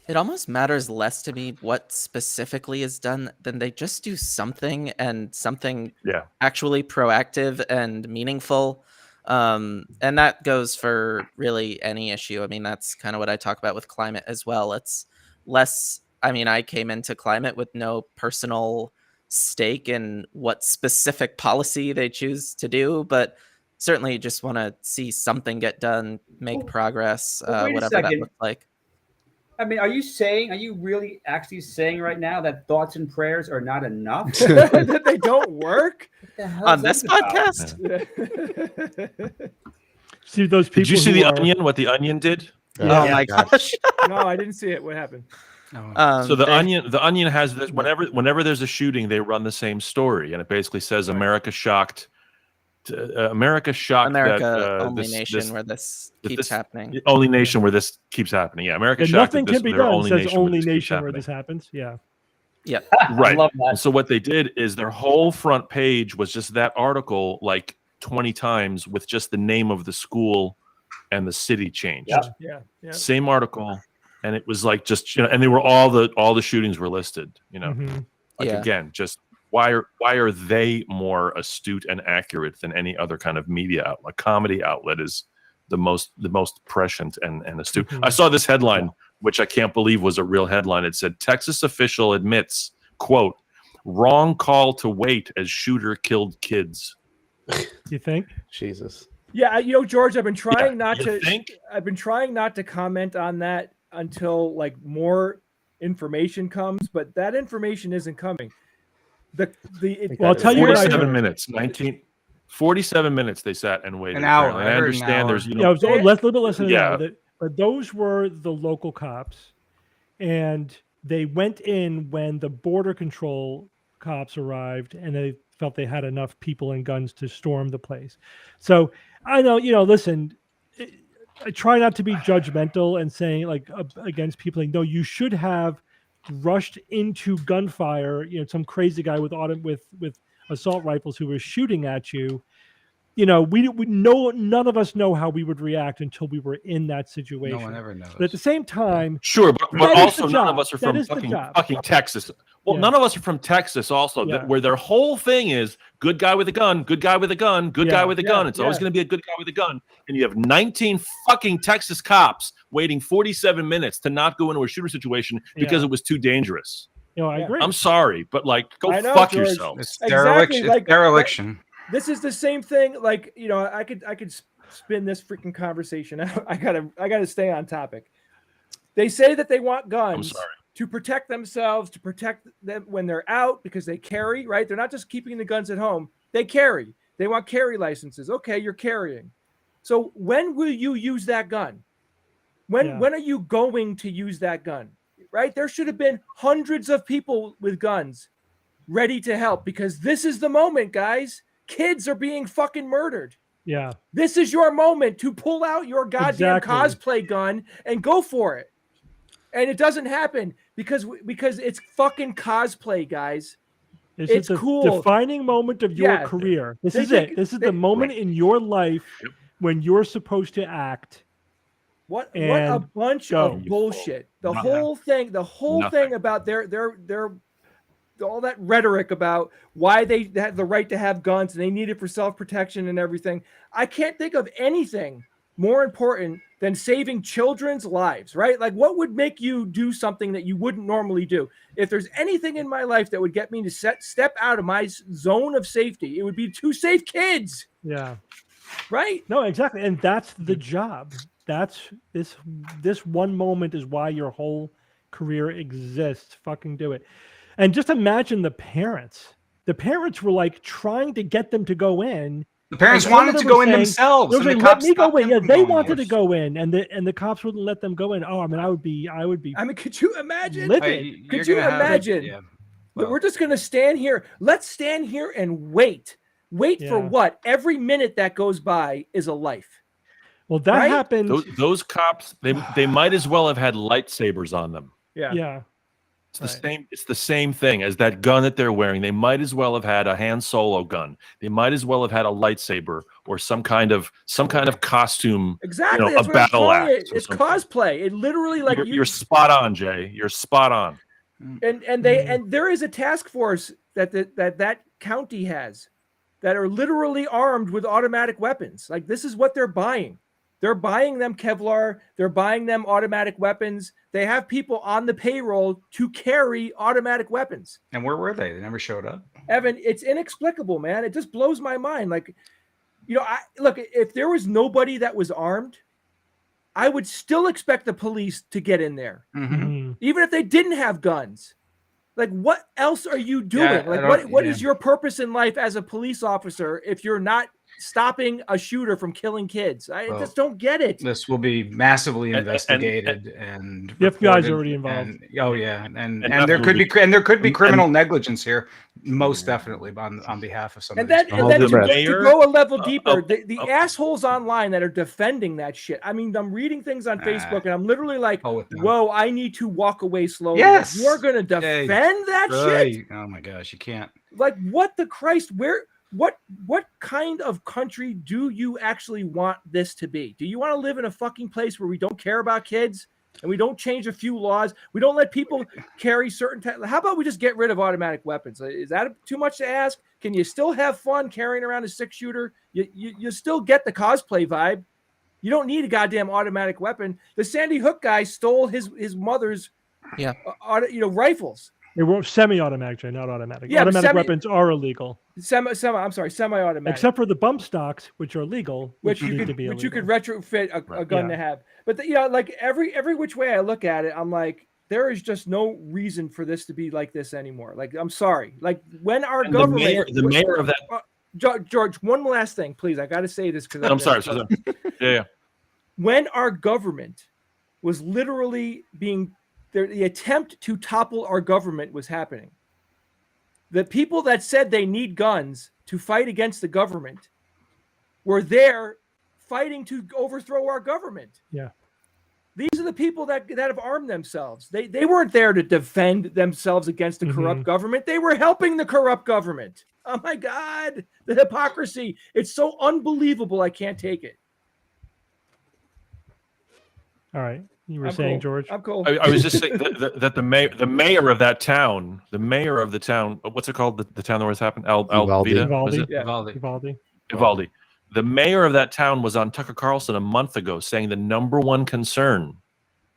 It almost matters less to me what specifically is done than they just do something, and something Yeah. actually proactive and meaningful. And that goes for really any issue. I mean, that's kind of what I talk about with climate as well. It's less, I mean, I came into climate with no personal stake in what specific policy they choose to do, but certainly just want to see something get done, make progress, well, wait a whatever that second. looks like. I mean, are you really actually saying right now that thoughts and prayers are not enough? That they don't work. What the hell On is this that about? podcast? See those people. Did you see who the are- Onion? What the Onion did? Oh my gosh. No, I didn't see it. What happened? So the they- Onion has this. Whenever there's a shooting, they run the same story, and it basically says America shocked. America shocked America, that only this- nation this- where this that keeps this- happening. the only nation where this keeps happening. Yeah, America And shocked nothing that this can be they're done. only Says nation where only this keeps nation where happening. this happens. Yeah. Yeah. Right. I love that. And so what they did is their whole front page was just that article like 20 times with just the name of the school and the city changed. Yep. Yeah. Yeah. Same article, and it was like just and they were all the shootings were listed. Mhm. Like Yeah. again, just why are they more astute and accurate than any other kind of media outlet? Comedy outlet is the most prescient and astute. Mhm. I saw this headline, which I can't believe was a real headline. It said Texas official admits, quote, wrong call to wait as shooter killed kids. You think? Jesus. Yeah, George, I've been trying not you to. think? I've been trying not to comment on that until like more information comes, but that information isn't coming. Well, I'll tell you what I 47 heard. minutes, 47 minutes they sat and waited. An hour. apparently. I I heard an understand hour. there's Yeah, it was a little bit less than an Yeah. hour. But those were the local cops, and they went in when the border control cops arrived, and they felt they had enough people and guns to storm the place. So I know, listen, I try not to be judgmental and saying like against people. Like, no, you should have rushed into gunfire. Some crazy guy with assault rifles who was shooting at you. We know, none of us know how we would react until we were in that situation. No one ever knows. But at the same time, Sure, but That is also the none job. of us are That from is the job. fucking Texas. Well, Yeah. none of us are from Texas also, Yeah. where their whole thing is good guy with a gun, good guy with a gun, good guy Yeah. with a gun. It's always going to be a good guy with a gun. And you have 19 fucking Texas cops waiting 47 minutes to not go into a shooter situation because Yeah. it was too dangerous. I Yeah. agree. I'm sorry, but like, go I know, fuck George. yourself. It's Exactly, dereliction. like- It's dereliction. This is the same thing. Like, I could spin this freaking conversation out. I gotta stay on topic. They say that they want I'm guns sorry. to protect themselves, to protect them when they're out because they carry, right? They're not just keeping the guns at home. They carry. They want carry licenses. Okay, you're carrying. So when will you use that gun? When are you going to use that gun? Right? There should have been hundreds of people with guns ready to help because this is the moment, guys. Kids are being fucking murdered. Yeah. This is your moment to pull out your goddamn Exactly. cosplay gun and go for it. And it doesn't happen because it's fucking cosplay, guys. This It's is the cool. defining moment of your Yeah. career. This They is think- it. This is they- the moment in your life when you're supposed to act. What a And bunch go. of bullshit. The Nothing. whole thing Nothing. about their all that rhetoric about why they had the right to have guns and they need it for self-protection and everything. I can't think of anything more important than saving children's lives, right? Like, what would make you do something that you wouldn't normally do? If there's anything in my life that would get me to step out of my zone of safety, it would be to save kids. Yeah. Right? No, exactly. And that's the job. That's this one moment is why your whole career exists. Fucking do it. And just imagine the parents. The parents were like trying to get them to go in. The parents And some wanted of to them go were in saying- themselves. They were and the saying, let cops me go stopped in. them Yeah, from they going wanted in. to go in, and the cops wouldn't let them go in. Oh, I mean, I would be. I mean, could you imagine? livid. You're Could you gonna have- imagine? yeah, That well, we're just going to stand here. Let's stand here and wait. Wait for Yeah. what? Every minute that goes by is a life. Well, that Right? happened. Those cops, they might as well have had lightsabers on them. Yeah. Yeah. It's the same. It's the same thing as that gun that they're wearing. They might as well have had a Han Solo gun. They might as well have had a lightsaber or some kind of costume. Exactly. A That's what I'm battle calling axe it. or It's something. cosplay. It literally like You're spot on, Jay. You're spot on. and there is a task force that county has that are literally armed with automatic weapons. Like, this is what they're buying. They're buying them Kevlar. They're buying them automatic weapons. They have people on the payroll to carry automatic weapons. and where were they? They never showed up. Evan, it's inexplicable, man. It just blows my mind. Like, look, if there was nobody that was armed, I would still expect the police to get in there, Mhm. even if they didn't have guns. Like, what else are you doing? Yeah, I Like, don't- what yeah. is your purpose in life as a police officer if you're not stopping a shooter from killing kids? I Well, just don't get it. This will be massively And- investigated and The FBI is reported, already involved. and- oh yeah, and And there could be definitely- criminal negligence here, most definitely on behalf of some And of these then, people. and then the to go a level uh, deeper, uh, the assholes online that are defending that shit. I mean, I'm reading things on Facebook and I'm literally like, Oh, with them. whoa, I need to walk away slowly. Yes! Like, you're going to defend that shit? Right. Oh my gosh, you can't. Like, what the Christ? What kind of country do you actually want this to be? Do you want to live in a fucking place where we don't care about kids and we don't change a few laws? We don't let people carry certain. How about we just get rid of automatic weapons? Is that too much to ask? Can you still have fun carrying around a 6-shooter? You still get the cosplay vibe. You don't need a goddamn automatic weapon. The Sandy Hook guy stole his mother's rifles. They were semi-automatic, Jay, not automatic. Yeah, but Automatic weapons are illegal, Semi-automatic. except for the bump stocks, which are legal, which need you to could be which you illegal. could retrofit a gun Yeah. to have. But like every which way I look at it, I'm like, there is just no reason for this to be like this anymore. Like, I'm sorry. Like, when our And government, the mayor of that. George, one last thing, please. I got to say this because I'm sorry. Yeah. When our government was literally the attempt to topple our government was happening. The people that said they need guns to fight against the government were there fighting to overthrow our government. Yeah. These are the people that have armed themselves. They weren't there to defend themselves against the corrupt government. They were helping the corrupt government. Oh my God, the hypocrisy. It's so unbelievable. I can't take it. All right. You were I'm saying, cool. George? I'm cool. I was just saying that the mayor of that town, what's it called? The town where it's happened? Uvalde. Alvita? Was it? Yeah. Uvalde. Uvalde. The mayor of that town was on Tucker Carlson a month ago saying the number one concern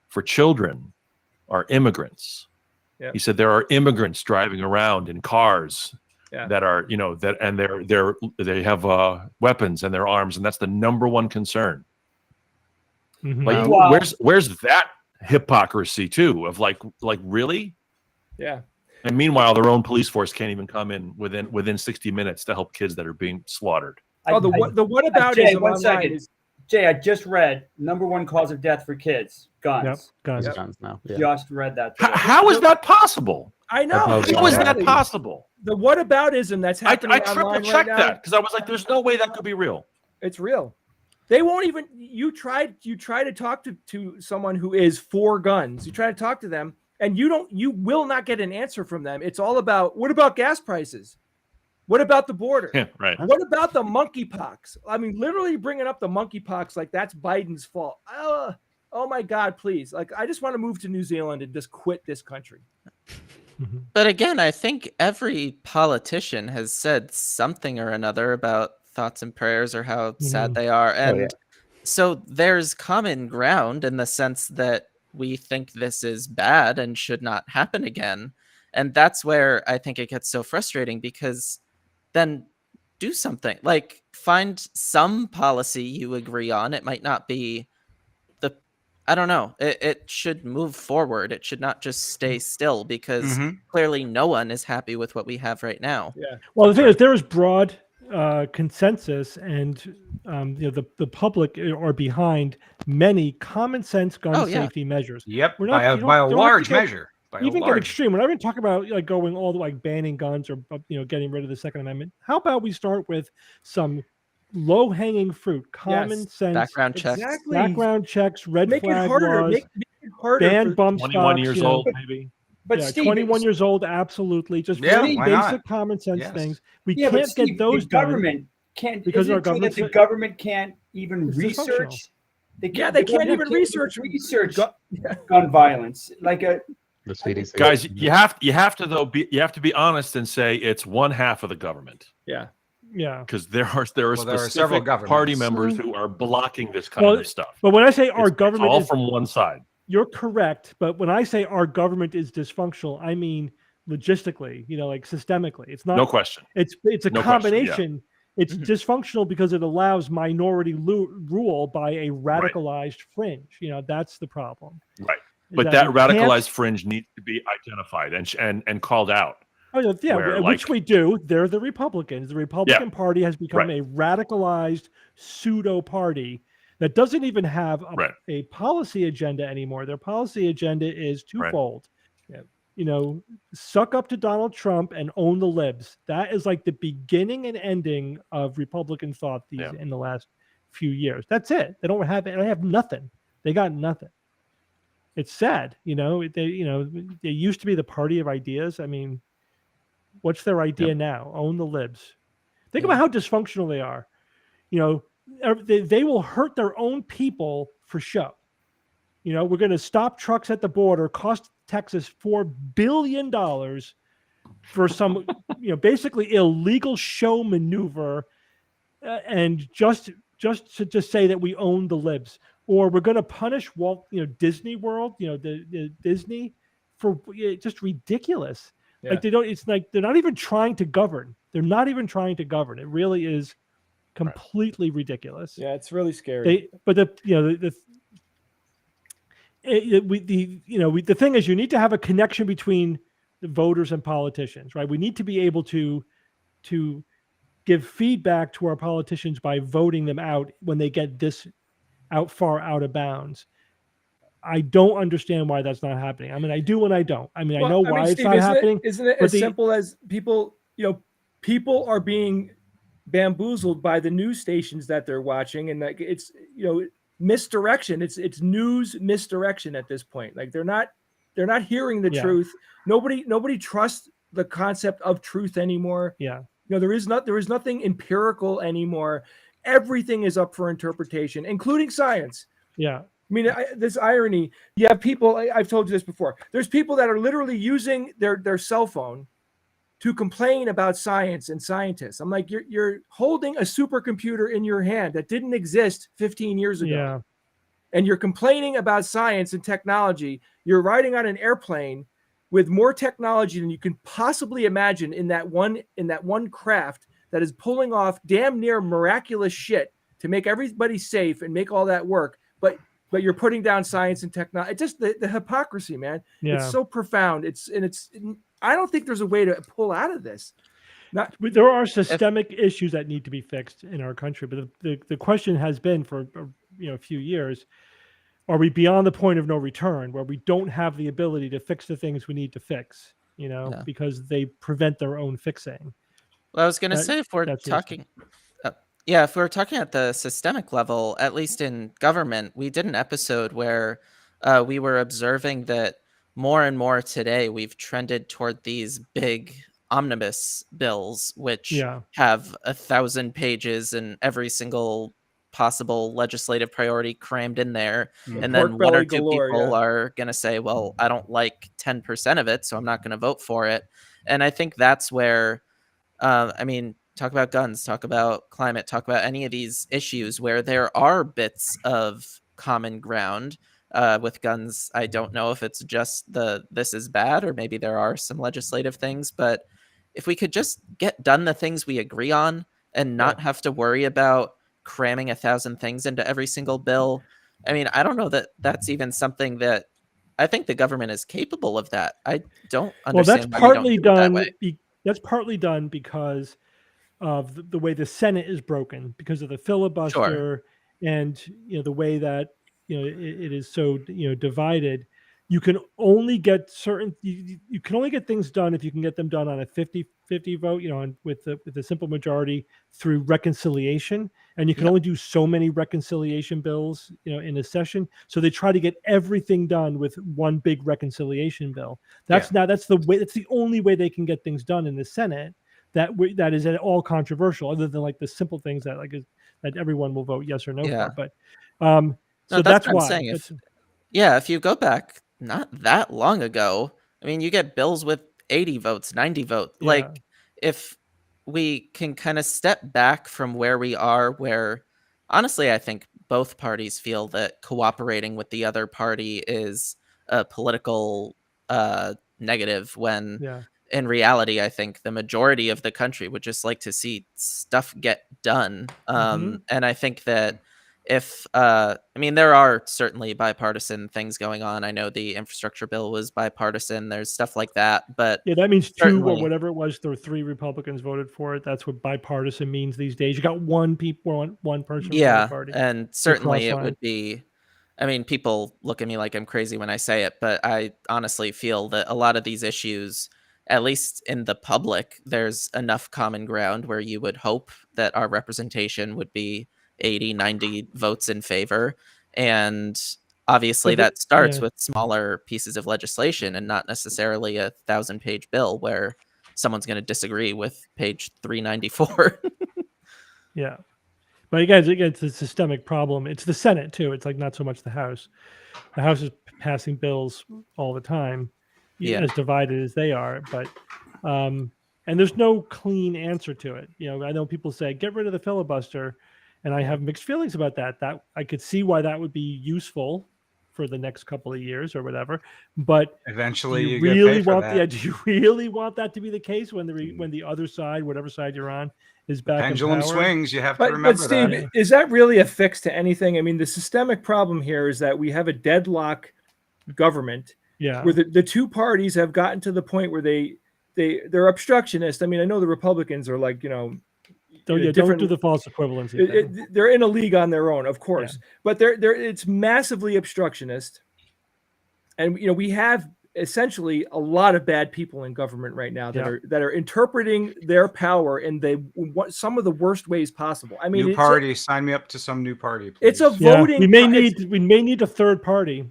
for children are immigrants. Yeah. He said there are immigrants driving around in cars Yeah. that are, and they have weapons and their arms, and that's the number one concern. Mhm. Like, Wow. where's that hypocrisy too? Of like really? Yeah. And meanwhile, their own police force can't even come in within 60 minutes to help kids that are being slaughtered. Oh, the whataboutism Jay, one online second. is Jay, I just read number one cause of death for kids, guns. Yep. Guns. Yep. Guns now. Yeah. Just read that. today. How is that possible? I know. How How is that exactly. possible? The whataboutism that's happening I triple online checked right now. that because I was like, "There's no way that could be real." It's real. They won't even. You try to talk to someone who is for guns. You try to talk to them, and you will not get an answer from them. It's all about, what about gas prices? What about the border? Yeah, right. What about the monkeypox? I mean, literally bringing up the monkeypox like that's Biden's fault. Oh my God, please! Like, I just want to move to New Zealand and just quit this country. But again, I think every politician has said something or another about thoughts and prayers or how sad they are. And So there's common ground in the sense that we think this is bad and should not happen again. And that's where I think it gets so frustrating, because then do something. Like, find some policy you agree on. It might not be the, I don't know. It should move forward. It should not just stay still, because clearly no one is happy with what we have right now. Yeah. Well, the thing is, there is broad consensus, and the public are behind many common sense gun safety measures. Yep, We're not, by a large measure. Even get extreme. We're not even talking about like going all the like banning guns or getting rid of the Second Amendment. How about we start with some low-hanging fruit, common sense, background checks, background checks, red Make flag it harder. laws, Make it harder. ban bump 21 stocks, years old, maybe. But Yeah, Steve, 21 years old, absolutely. Just Yeah, very why basic not? common sense Yes. things. We yeah, can't but Steve, get those the done government can't, because isn't our it true that government's the government can't even it's research. They won't can't have even research gun violence. Like a The CDC. guys. You have to be honest and say it's one half of the government, Yeah. Yeah. because there are several specific governments. party members who are blocking this kind of stuff. But when I say our It's government all is, from one side. you're correct. But when I say our government is dysfunctional, I mean logistically, like systemically. It's not. No question. It's a No question, yeah. combination. It's dysfunctional because it allows minority rule by a radicalized fringe. That's the problem. Right. Is But that we can't- radicalized fringe needs to be identified and called out. Oh yeah, where, which like- we do. They're the Republicans. The Republican Party has become a radicalized pseudo party that doesn't even have a policy agenda anymore. Their policy agenda is twofold. Suck up to Donald Trump and own the libs. That is like the beginning and ending of Republican thought in the last few years. That's it. They have nothing. They got nothing. It's sad. They used to be the party of ideas. I mean, what's their idea now? Own the libs. Think about how dysfunctional they are. They will hurt their own people for show. We're going to stop trucks at the border, cost Texas $4 billion for some, basically illegal show maneuver, and just to say that we own the libs. Or we're going to punish Disney World, the Disney, for just ridiculous. Yeah. Like it's like they're not even trying to govern. They're not even trying to govern. It really is completely ridiculous. Yeah, it's really scary. The thing is, you need to have a connection between the voters and politicians, right? We need to be able to give feedback to our politicians by voting them out when they get this far out of bounds. I don't understand why that's not happening. I mean, I do and I don't. I mean, I know why it's not happening. Isn't it as simple as people are being bamboozled by the news stations that they're watching, and like it's misdirection. It's news misdirection at this point. Like they're not hearing the truth. Nobody trusts the concept of truth anymore. Yeah. There is nothing empirical anymore. Everything is up for interpretation, including science. Yeah. I mean, this irony. You have people. I've told you this before. There's people that are literally using their cell phone to complain about science and scientists. I'm like, you're holding a supercomputer in your hand that didn't exist 15 years ago, and you're complaining about science and technology. You're riding on an airplane with more technology than you can possibly imagine in that one craft that is pulling off damn near miraculous shit to make everybody safe and make all that work. But you're putting down science and technology. It's just the hypocrisy, man. Yeah. It's so profound. I don't think there's a way to pull out of this. There are systemic issues that need to be fixed in our country, but the question has been for a few years: are we beyond the point of no return, where we don't have the ability to fix the things we need to fix? Because they prevent their own fixing. Well, I was going to say, if we're talking at the systemic level, at least in government, we did an episode where we were observing that more and more today we've trended toward these big omnibus bills, which have 1,000 pages and every single possible legislative priority crammed in there. And then one or two people are going to say, well, I don't like 10% of it, so I'm not going to vote for it. And I think that's where, talk about guns, talk about climate, talk about any of these issues where there are bits of common ground. With guns, I don't know if it's just this is bad, or maybe there are some legislative things, but if we could just get done the things we agree on and not have to worry about cramming 1,000 things into every single bill. I mean, I don't know that that's even something that I think the government is capable of that. I don't understand why we don't do it that way. That's partly done because of the way the Senate is broken, because of the filibuster, and the way that it is so divided. You can only get you can only get things done if you can get them done on a 50-50 vote, with a simple majority through reconciliation, and you can only do so many reconciliation bills in a session. So they try to get everything done with one big reconciliation bill. That's the only way they can get things done in the Senate that is at all controversial, other than like the simple things that that everyone will vote yes or no for. But so that's what why. I'm saying. If you go back not that long ago, I mean, you get bills with 80 votes, 90 votes. Yeah. Like, if we can kind of step back from where we are, where honestly, I think both parties feel that cooperating with the other party is a political negative, when in reality, I think the majority of the country would just like to see stuff get done. And I think that if I mean, there are certainly bipartisan things going on. I know the infrastructure bill was bipartisan. There's stuff like that, but that means two or whatever it was. There were 3 Republicans voted for it. That's what bipartisan means these days. You got one person from the party. And certainly it would be. I mean, people look at me like I'm crazy when I say it, but I honestly feel that a lot of these issues, at least in the public, there's enough common ground where you would hope that our representation would be 80, 90 votes in favor. And obviously that starts with smaller pieces of legislation and not necessarily a 1,000-page bill where someone's going to disagree with page 394. Yeah. But again, it's a systemic problem. It's the Senate too. It's like not so much the House. The House is passing bills all the time, as divided as they are. But and there's no clean answer to it. I know people say get rid of the filibuster, and I have mixed feelings about that. That I could see why that would be useful for the next couple of years or whatever. But eventually, do you really want that to be the case when the other side, whatever side you're on, is back in power? Pendulum swings. You have to remember but Steve, that. Is that really a fix to anything? I mean, the systemic problem here is that we have a deadlock government. Yeah. Where the two parties have gotten to the point where they're obstructionist. I mean, I know the Republicans are like, don't do the false equivalency. They're in a league on their own, of course, but it's massively obstructionist, and we have essentially a lot of bad people in government right now that are interpreting their power in some of the worst ways possible. I mean, new party, sign me up to some new party, please. It's a voting. We may need a third party.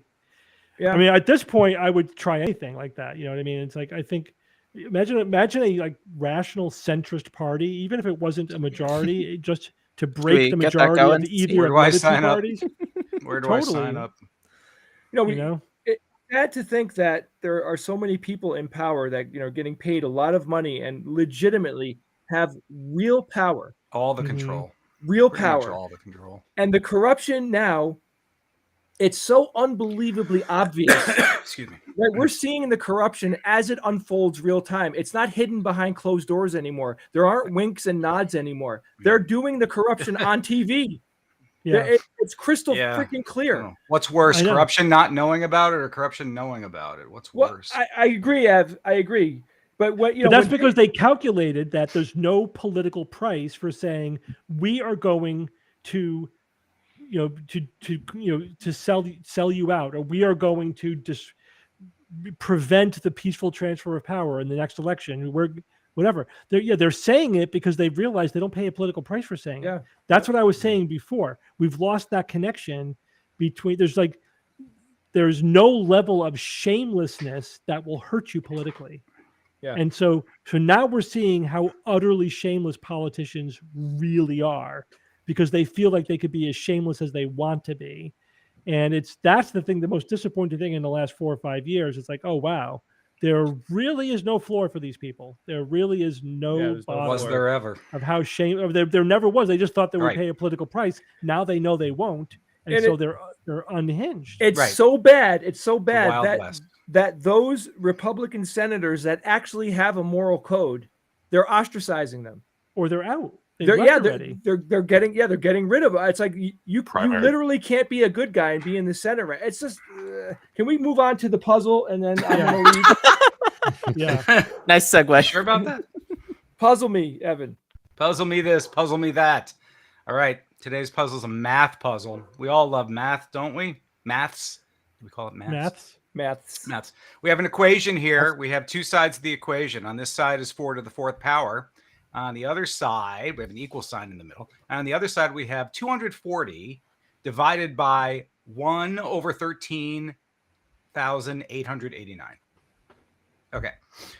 Yeah. I mean, at this point, I would try anything like that. You know what I mean? It's like, I think. Imagine a like rational centrist party, even if it wasn't a majority, just to break the majority of either of the two parties. Where do I sign up? It's sad to think that there are so many people in power that getting paid a lot of money and legitimately have real power, all the control, all the control, and the corruption now. It's so unbelievably obvious. Excuse me. Right? We're seeing the corruption as it unfolds real time. It's not hidden behind closed doors anymore. There aren't winks and nods anymore. They're doing the corruption on TV. Yeah, it's crystal freaking clear. What's worse, corruption not knowing about it, or corruption knowing about it? What's worse? I agree, Ev. I agree. But that's because they calculated that there's no political price for saying we are going to. To sell you out, or we are going to just prevent the peaceful transfer of power in the next election. Whatever. They're saying it because they realize they don't pay a political price for saying it. That's what I was saying before. We've lost that connection between. There's no level of shamelessness that will hurt you politically. Yeah. And so now we're seeing how utterly shameless politicians really are. Because they feel like they could be as shameless as they want to be. And that's the thing, the most disappointing thing in the last 4 or 5 years. It's like, oh, wow, there really is no floor for these people. There really is no there's no bottom Was there ever? of how shame. There never was. They just thought they would Right. pay a political price. Now they know they won't, and And so they're unhinged. It's Right. so bad. It's so The bad Wild that West. that those Republican senators that actually have a moral code, they're ostracizing them. Or they're out. They're getting rid of it. It's like you Primary. literally can't be a good guy and be in the Senate. Right? It's just. Can we move on to the puzzle and then I'm gonna leave? Yeah. Nice segue. Sure about that? Puzzle me, Evan. Puzzle me this, puzzle me that. All right. Today's puzzle is a math puzzle. We all love math, don't we? Maths. Do we call it maths? Maths. Maths. We have an equation here. We have two sides of the equation. On this side is 4 to the 4th power. On the other side, we have an equal sign in the middle. And on the other side, we have 240 divided by 1 over 13,889. Okay.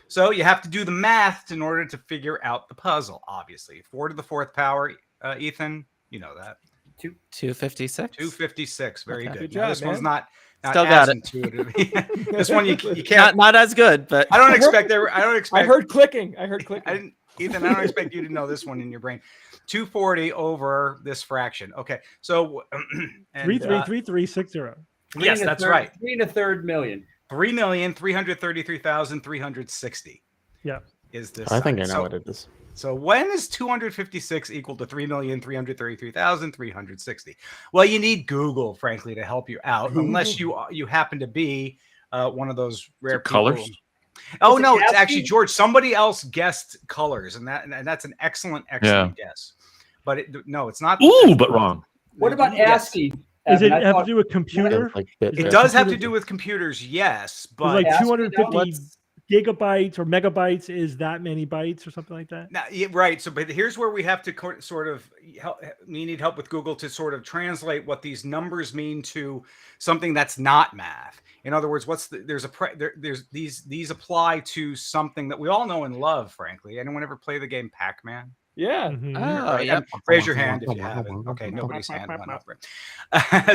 So you have to do the math in order to figure out the puzzle, obviously. 4 to the 4th power, Ethan, you know that. 256. 256. Very Okay. good. Good Now, job, this one's man. not Still as got it. intuitive. This one you can't. Not as good, but I don't expect. I heard clicking. Ethan, I don't expect you to know this one in your brain. 240 over this fraction. Okay, so and, 333,360. yes, that's right. 3 1/3 million. 3,333,360. Yeah. Is this? I think I side. know what it is. So when is 256 equal to 3,333,360? Well, you need Google, frankly, to help you out, unless you happen to be one of those rare people. Colors? Oh Is it no, it's ASCII? actually George. Somebody else guessed colors, and that's an excellent guess. But no, it's not. Ooh, but wrong. What about Yes. ASCII? Does it Evan? I have to thought- do with computer? Like Is It there does have to computer- do with computers, yes, It's but like ASCII 250 What's- gigabytes or megabytes is that many bytes or something like that. now, right. So, but here's where we have to sort of help. We need help with Google to sort of translate what these numbers mean to something that's not math. In other words, there's these apply to something that we all know and love. Frankly, anyone ever play the game Pac-Man? Yeah. Mhm. Oh, yep. Raise your hand if you haven't. Okay, nobody's hand went up.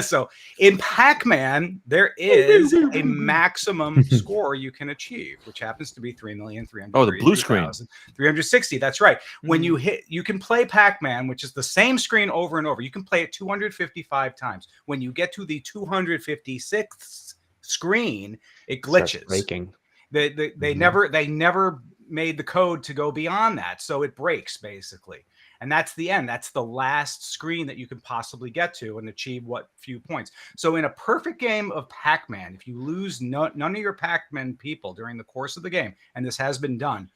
So in Pac-Man, there is a maximum score you can achieve, which happens to be 3,333,360. Oh, the blue screen. 360. That's right. When you hit, you can play Pac-Man, which is the same screen over and over. You can play it 255 times. When you get to the 256th screen, it glitches. Breaking. They never made the code to go beyond that, so it breaks basically, and that's the end. That's the last screen that you can possibly get to and achieve what few points. So in a perfect game of Pac-Man, if you lose none of your Pac-Man people during the course of the game, and this has been done,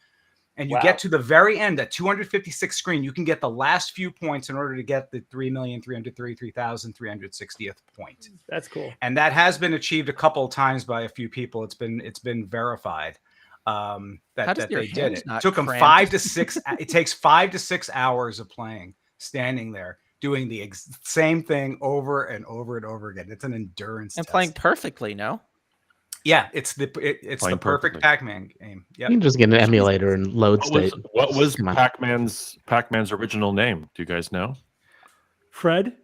and you Wow. get to the very end at 256 screen, you can get the last few points in order to get the 3,333,360th point. That's cool. And that has been achieved a couple of times by a few people. It's been verified How that does your they did hands it. not It took them cramp? 5 to 6. It takes 5 to 6 hours of playing, standing there doing the same thing over and over and over again. It's an endurance and test. playing perfectly. No, Yeah, it's the Playing perfect perfectly. Pac-Man game. You Yeah. can just get an emulator and load state. What was Come on. Pac-Man's original name? Do you guys know? Fred?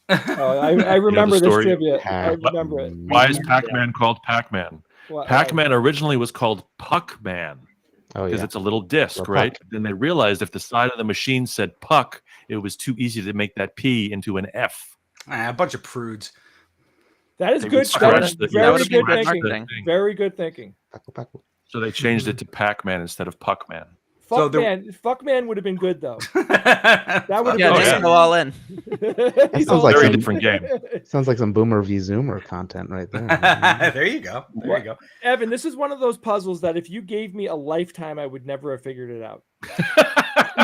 Oh, I remember this story? trivia. I Pac- remember it. Why is Pac-Man called Pac-Man? Well, Pac-Man originally was called Puck-Man Oh because yeah. it's a little disc, Or right? puck. Then they realized if the side of the machine said puck, it was too easy to make that P into an F. A bunch of prudes. that is They good. would That scratch is the- that very would've good been thinking. marketing. Very good thinking. So they changed it to Pac-Man instead of Puck-Man. So the- Fuckman would have been good though. That would've yeah, Oh, just yeah. go all in. He's sounds all like Very in. different game. Sounds like some Boomer v Zoomer content right there. There you go. There you go. Evan, this is one of those puzzles that if you gave me a lifetime, I would never have figured it out.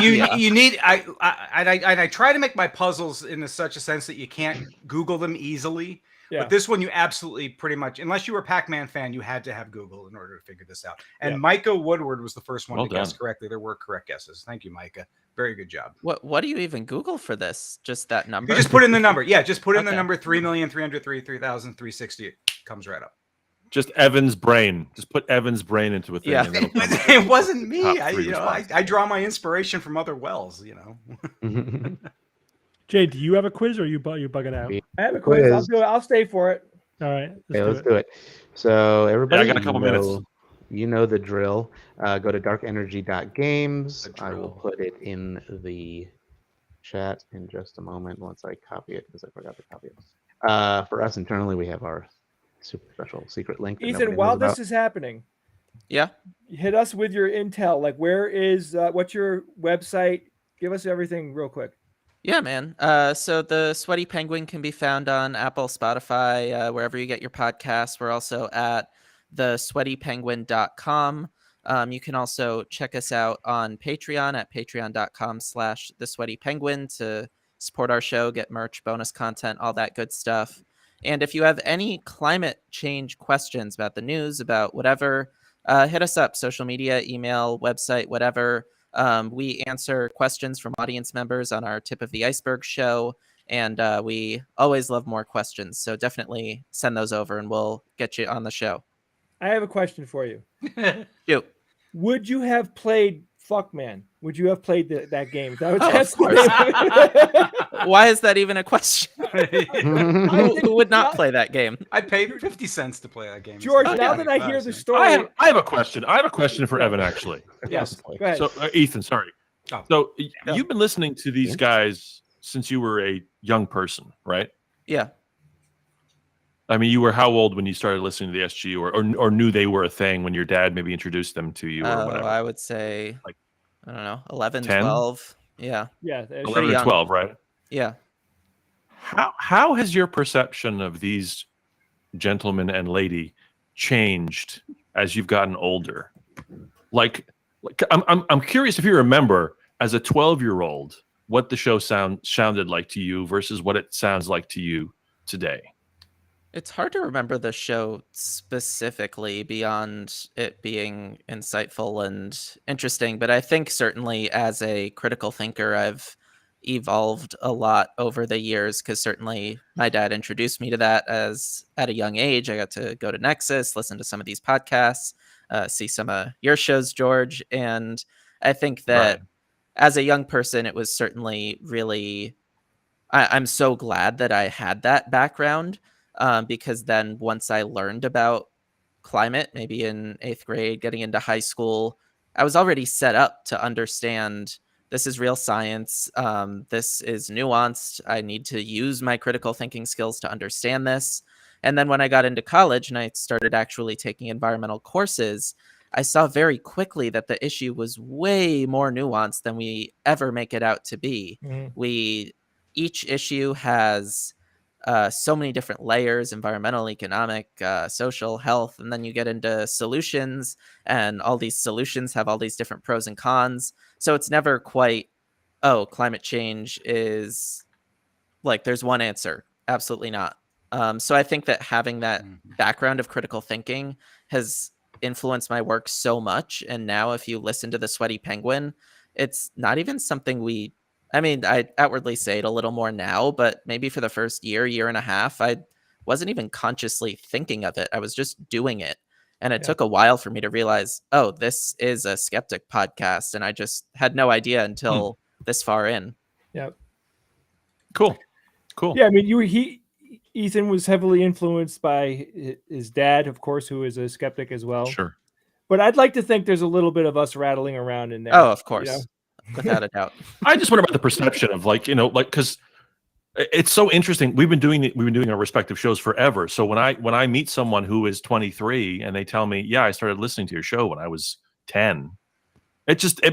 You need I try to make my puzzles in such a sense that you can't Google them easily. Yeah. But this one, you absolutely pretty much, unless you were a Pac-Man fan, you had to have Google in order to figure this out. And Yeah. Micah Woodward was the first one Well to guess done. correctly. There were correct guesses. Thank you, Micah. Very good job. What do you even Google for this? Just that number? You just put in the number. Yeah, just put in the Okay. number 3,333,360. It comes right up. Just Evan's brain. Just put Evan's brain into a thing. Yeah. And it'll come up. It wasn't me. Top I, three you know, responses. I draw my inspiration from other wells, you know. Jay, do you have a quiz or you bugging out? I have a quiz. I'll Quiz. do it. I'll stay for it. All right. Okay, let's do it. So Yeah, everybody, I got a couple minutes. You know the drill. Go to darkenergy.games. The I will drill. put it in the chat in just a moment once I copy it because I forgot to copy it. For us internally, we have our super special secret link. That Ethan, nobody while knows about. this is happening, Yeah. hit us with your intel. Like, where is what's your website? Give us everything real quick. Yeah, man. So the Sweaty Penguin can be found on Apple, Spotify, wherever you get your podcasts. We're also at thesweatypenguin.com. You can also check us out on Patreon at patreon.com/thesweatypenguin to support our show, get merch, bonus content, all that good stuff. And if you have any climate change questions about the news, about whatever, hit us up, social media, email, website, whatever. We answer questions from audience members on our Tip of the Iceberg show, and we always love more questions. So definitely send those over and we'll get you on the show. I have a question for you. Shoot. Would you have played Fuckman? Would you have played that game? That was Oh, of that's the course. Why is that even a question? Who would not play that game? I paid 50 cents to play that game. George, It's now not that I hear the 25 cents. story, I have a question. I have a question for Evan, actually. yes, go ahead. So, Ethan, sorry. Oh. So, Yeah. you've been listening to these guys since you were a young person, right? Yeah. I mean, you were how old when you started listening to the SGU, or knew they were a thing when your dad maybe introduced them to you, or whatever? I would say, Like, I don't know, 11, 10? 12. Yeah. Yeah, that's 11 or young. 12, right? Yeah. How has your perception of these gentlemen and lady changed as you've gotten older? Like I'm curious if you remember as a 12-year-old what the show sounded like to you versus what it sounds like to you today. It's hard to remember the show specifically beyond it being insightful and interesting, but I think certainly as a critical thinker, I've evolved a lot over the years because certainly my dad introduced me to that as at a young age. I got to go to Nexus, listen to some of these podcasts, see some of your shows, George, and I think that as a young person, it was certainly really. I'm so glad that I had that background. Because then once I learned about climate, maybe in 8th grade, getting into high school, I was already set up to understand this is real science. This is nuanced. I need to use my critical thinking skills to understand this. And then when I got into college and I started actually taking environmental courses, I saw very quickly that the issue was way more nuanced than we ever make it out to be. Each issue has so many different layers: environmental, economic, social, health, and then you get into solutions, and all these solutions have all these different pros and cons. So it's never quite, oh, climate change is like there's one answer. Absolutely not. So I think that having that background of critical thinking has influenced my work so much. And now if you listen to the Sweaty Penguin, it's not even something I outwardly say it a little more now, but maybe for the first year and a half, I wasn't even consciously thinking of it. I was just doing it. And it took a while for me to realize, oh, this is a skeptic podcast. And I just had no idea until this far in. Yeah. Cool. Yeah, I mean, Ethan was heavily influenced by his dad, of course, who is a skeptic as well. Sure. But I'd like to think there's a little bit of us rattling around in there. Oh, of course. You know? Without a doubt. I just wonder about the perception of because it's so interesting. We've been doing our respective shows forever. So when I meet someone who is 23 and they tell me, yeah, I started listening to your show when I was 10,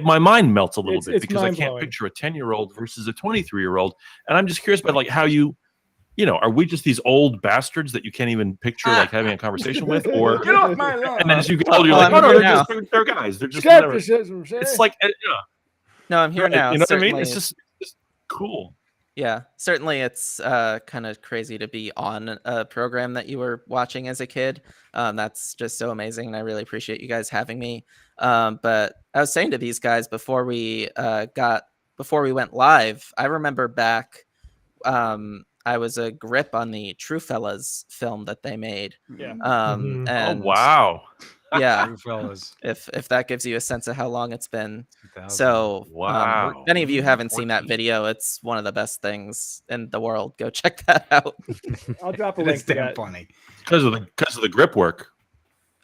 my mind melts a little bit because I can't picture a 10-year-old versus a 23-year-old. And I'm just curious about like how are we just these old bastards that you can't even picture like having a conversation with, or Get off my lawn. and then as you get older, you're like, I'm oh here no, now. they're guys. They're just whatever. It's like No, I'm here now. You know what I mean? Certainly. It's just cool. Yeah, certainly it's kind of crazy to be on a program that you were watching as a kid. That's just so amazing, and I really appreciate you guys having me. But I was saying to these guys before we went live, I remember back, I was a grip on the True Fellas film that they made. Yeah. And Oh wow. yeah, True Fellas. if that gives you a sense of how long it's been. 2000. So, Wow. if any of you haven't seen that video, it's one of the best things in the world. Go check that out. I'll drop a It link is to damn that. funny. Because of the grip work.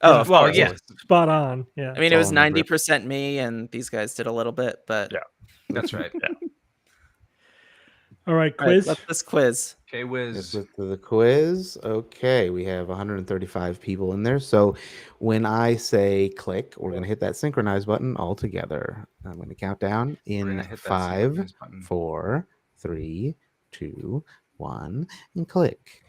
Oh, of well, course. yeah, Spot on. Yeah. I mean, It's it all was in the grip. 90% me, and these guys did a little bit, but Yeah. that's right. All right, all right, quiz. let's this quiz. Okay, Let's Wiz. look to the quiz. Okay, we have 135 people in there. So when I say click, we're going to hit that synchronize button all together. I'm going to count down We're in gonna hit that 5, synchronize button. 4, 3, 2, 1, and click.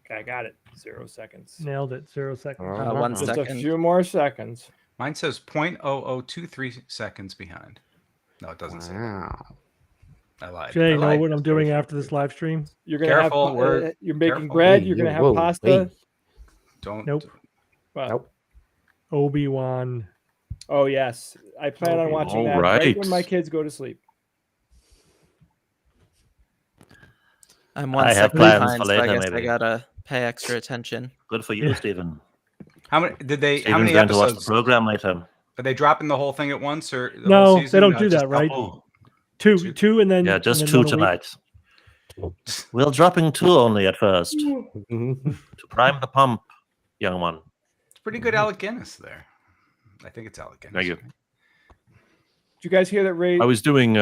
Okay, I got it. 0 seconds. Nailed it. 0 seconds. All right. 1 Just a second. few more seconds. Mine says 0.0023 seconds behind. No, it doesn't say that. Wow. I lied. Jay, I know lied. what I'm doing after this live stream? You're gonna Careful, have we're- you're making careful. bread. Hey, You're gonna yo, have whoa, pasta. hey. Don't. Nope. Well, Nope. Obi-Wan. Oh yes, I plan on watching All that right right. when my kids go to sleep. I'm 1 I have second plans behind, for so I later, guess I maybe. gotta pay extra attention. Good for you, Yeah. Stephen. How many did they? How Stephen's many going to watch the episodes? program later. Are they dropping the whole thing at once, or the No, whole they season? don't No, do just that, right? couple? Two, and then Yeah, and just then 2 another week. tonight. We're dropping 2 only at first Mhm. to prime the pump, young one. It's pretty good Alec Guinness there. I think it's Alec Guinness. Thank you. right? Did you guys hear that? Ray? I was doing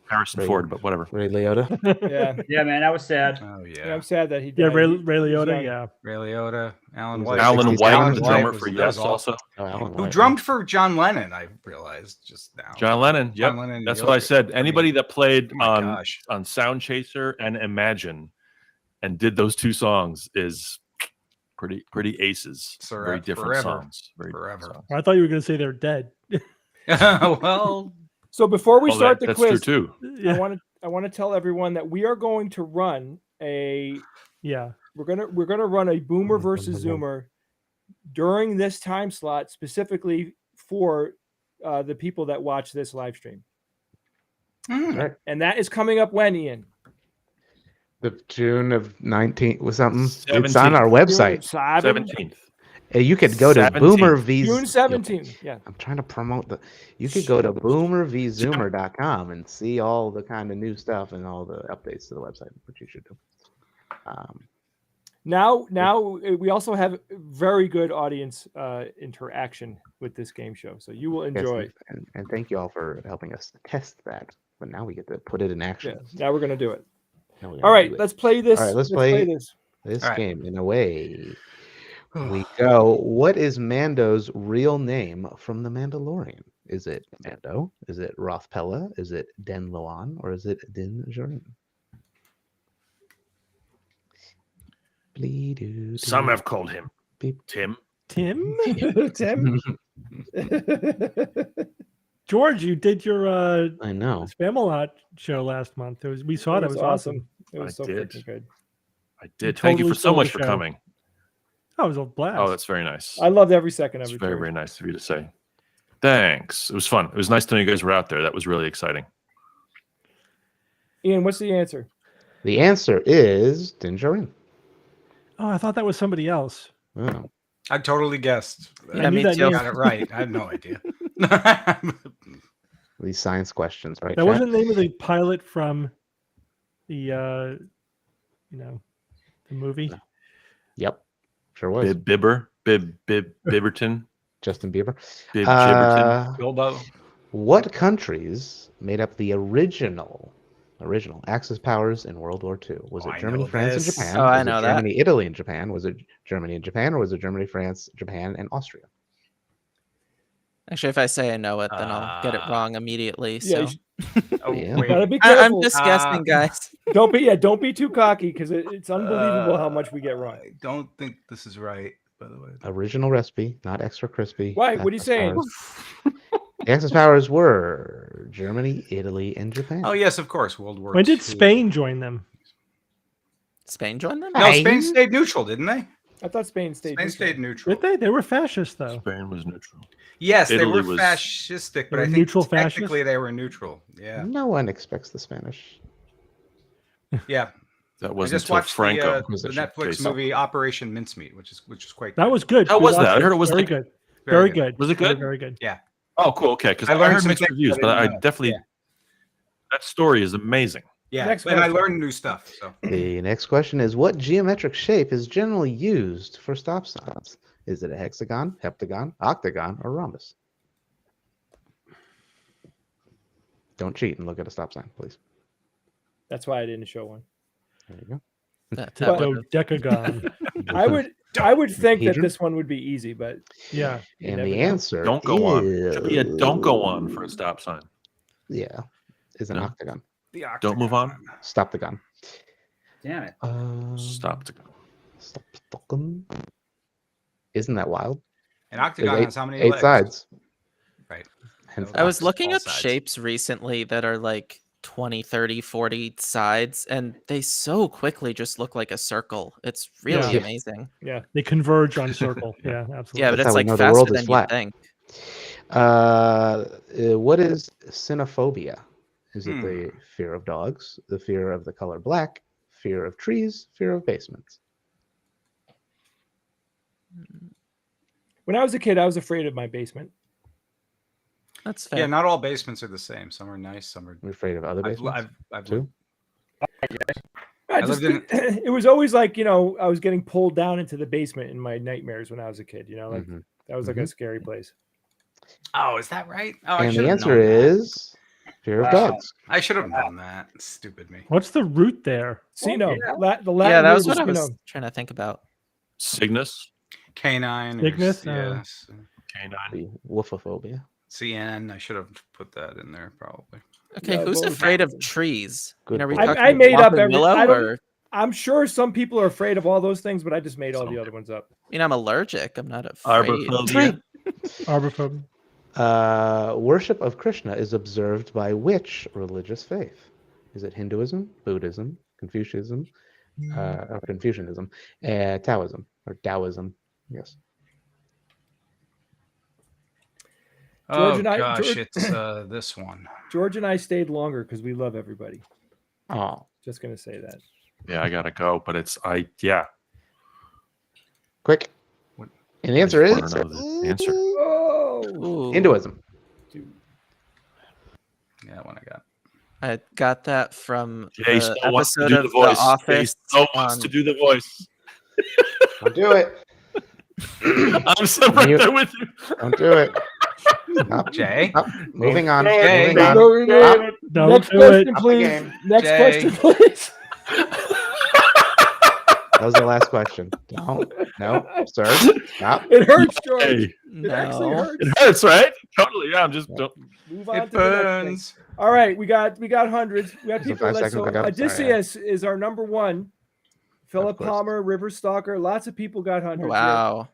Harrison Ray- Ford, but whatever. Ray Liotta. Yeah, Yeah, man, that was sad. Oh yeah. yeah. I'm sad that he died. Yeah, Ray He was Liotta. young. Yeah. Ray Liotta, Alan He's White. like Alan 67. White, Alan the White drummer was- for that Yes, was awesome. also. Oh, Alan Who White, drummed for John Lennon? I realized just now. John Lennon. Yep, John Lennon. that's he what I was- said. Anybody that played Oh my on gosh. Sound Chaser and Imagine and did those 2 songs is pretty aces. Forever- Very different forever. songs. Very Forever. different songs. I thought you were going to say they're dead. Well, So before we Oh, start the that's quiz, true too. Yeah. I want to tell everyone that we are going to run a Yeah. we're gonna run a boomer versus zoomer during this time slot specifically for the people that watch this live stream, Right. and that is coming up when, Ian? The June of 19th was something. It's 17th. on our website. June 17th. You could go to 17th. Boomer V. June 17th. Yeah. I'm trying to promote the. You could go to boomervzoomer.com and see all the kind of new stuff and all the updates to the website, which you should do. Now we also have very good audience interaction with this game show, so you will Yes, enjoy. and thank you all for helping us test that. But now we get to put it in Yeah. action. Now we're gonna do it. Now we're All gonna right, do it. let's play this. All right, let's play this. this All right. game in a way. We go. What is Mando's real name from The Mandalorian? Is it Mando? Is it Roth Pella? Is it Den Loan? Or is it Din Djarin? Some have called him Beep. Tim. Tim? Tim. George, you did your I know. Spamalot show last month. We saw it. It was awesome. It was I so did. freaking good. I did. You Thank you totally for so stole much the for show. coming. Oh, it was a blast. Oh, that's very nice. I loved every second of It's it. very, George. very nice of you to say. Thanks. It was fun. It was nice to know you guys were out there. That was really exciting. Ian, what's the answer? The answer is Din Djarin. Oh, I thought that was somebody else. Oh. I totally guessed. Yeah, knew me that too. name. Got it right. I have no idea. These science questions, right? That chat? wasn't the name of the pilot from the the movie. Yep. Sure was. Bibberton. Justin Bieber. Bib Gibberton. Uh, Bilbo. What countries made up the original Axis powers in World War II? Was Oh, it I Germany, know France, and this. Japan? Oh, I Was it know that. Germany, Italy, and Japan? Was it Germany and Japan, or was it Germany, France, Japan, and Austria? Actually, if I say I know it, then I'll get it wrong immediately. Yeah, So Oh, Yeah. wait. Gotta be I'm careful. just guessing, guys. Don't be too cocky because it's unbelievable how much we get wrong. I don't think this is right, by the way. Original recipe, not extra crispy. Why? What are you Axis saying? powers. The Axis powers were Germany, Italy, and Japan. Oh, yes, of course. World War When did II. Spain join them? Spain joined them? No, Spain stayed neutral, didn't they? I thought Spain stayed. Spain neutral. stayed neutral. Did they? They were fascist, though. Spain was neutral. Yes, they Italy were was- fascistic, but They I were think neutral fascist? technically they were neutral. Yeah, No one expects the Spanish. yeah. That I wasn't just until watched Franco. the Netflix Jason. movie Operation Mincemeat, which is quite. That good. was good. How We was that? watched I heard it was very like- good. Very Very good. good. Was it Very, good? very good. Oh, cool. Okay, because I I learned heard some mixed things reviews, I but I didn't know. definitely Yeah. that story is amazing. Yeah, Next and I question. learned new stuff. So The next question is: what geometric shape is generally used for stop signs? Is it a hexagon, heptagon, octagon, or rhombus? Don't cheat and look at a stop sign, please. That's why I didn't show one. There you go. That But- would've- Dodecagon. I would think that Hedron? this one would be easy, but Yeah. you And never the know. answer Don't go on. is, Should be a don't go on for a stop sign. Yeah, is an No. octagon. The Don't move on. Stop the gun. Damn it. Stop to go. Stop the gun. Isn't that wild? An There's octagon has how many eight legs? sides. Right. Hence I was ox. looking all up sides. shapes recently that are like 20, 30, 40 sides, and they so quickly just look like a circle. It's really Yeah. amazing. Yeah. They converge on circle. Yeah, absolutely. Yeah, but That's how it's we like know the faster world is than you flat. think. What is cynophobia? Is it Hmm. the fear of dogs, the fear of the color black, fear of trees, fear of basements? When I was a kid, I was afraid of my basement. That's fair. Yeah, not all basements are the same. Some are nice, some are. You're afraid of other I've, basements I've too? I lived just, it was always like, I was getting pulled down into the basement in my nightmares when I was a kid, like Mhm. that was like a scary place. Oh, is that right? Oh, I And should the have answer known that. is fear of Wow. dogs. I should have known that. Stupid me. What's the root there? See, Oh, no, yeah. the Latin Yeah, that was root what I is, was trying to think about. Cygnus. Canine. Cygnus? Yes. Canine. The wolfophobia. CN. I should have put that in there probably. Okay, Yeah, who's both. afraid of trees? Good Are we point. talking I made up Whomping every- Willow, I don't- or I'm sure some people are afraid of all those things, but I just made all the other ones up. I'm allergic. I'm not afraid. Arborphobia. Arborphobia. Worship of Krishna is observed by which religious faith? Is it Hinduism, Buddhism, Confucianism, Taoism, or Taoism? Yes. George Oh and I- gosh, George- it's this one. George and I stayed longer because we love everybody. Oh, Just gonna say that. Yeah, I gotta go, but yeah. quick. What- And the answer I is just wanna know the answer. Oh, Ooh, Hinduism. Yeah, that one I got. I got that from Jay the still wants to episode do of the The voice. Jay Office. still wants on- to do the voice. Don't do it. I'm so right You- there with you. Don't do it. Stop. Jay. Stop. Moving on. Jay. Moving on. No, Don't Next do question, it. Up the please. game. Next Jay. question, please. That was the last question. Don't. No, sir. Stop. It hurts, George. Hey, It actually No. hurts. it hurts, right? Totally. Yeah, I'm just don't. Move on It to the next burns. thing. All right, we got hundreds. We got So people. 5 Let's, seconds, so I got it. Sorry, Odysseus is our number one. Philip course. Palmer, River Stalker. Lots of people got hundreds. Wow.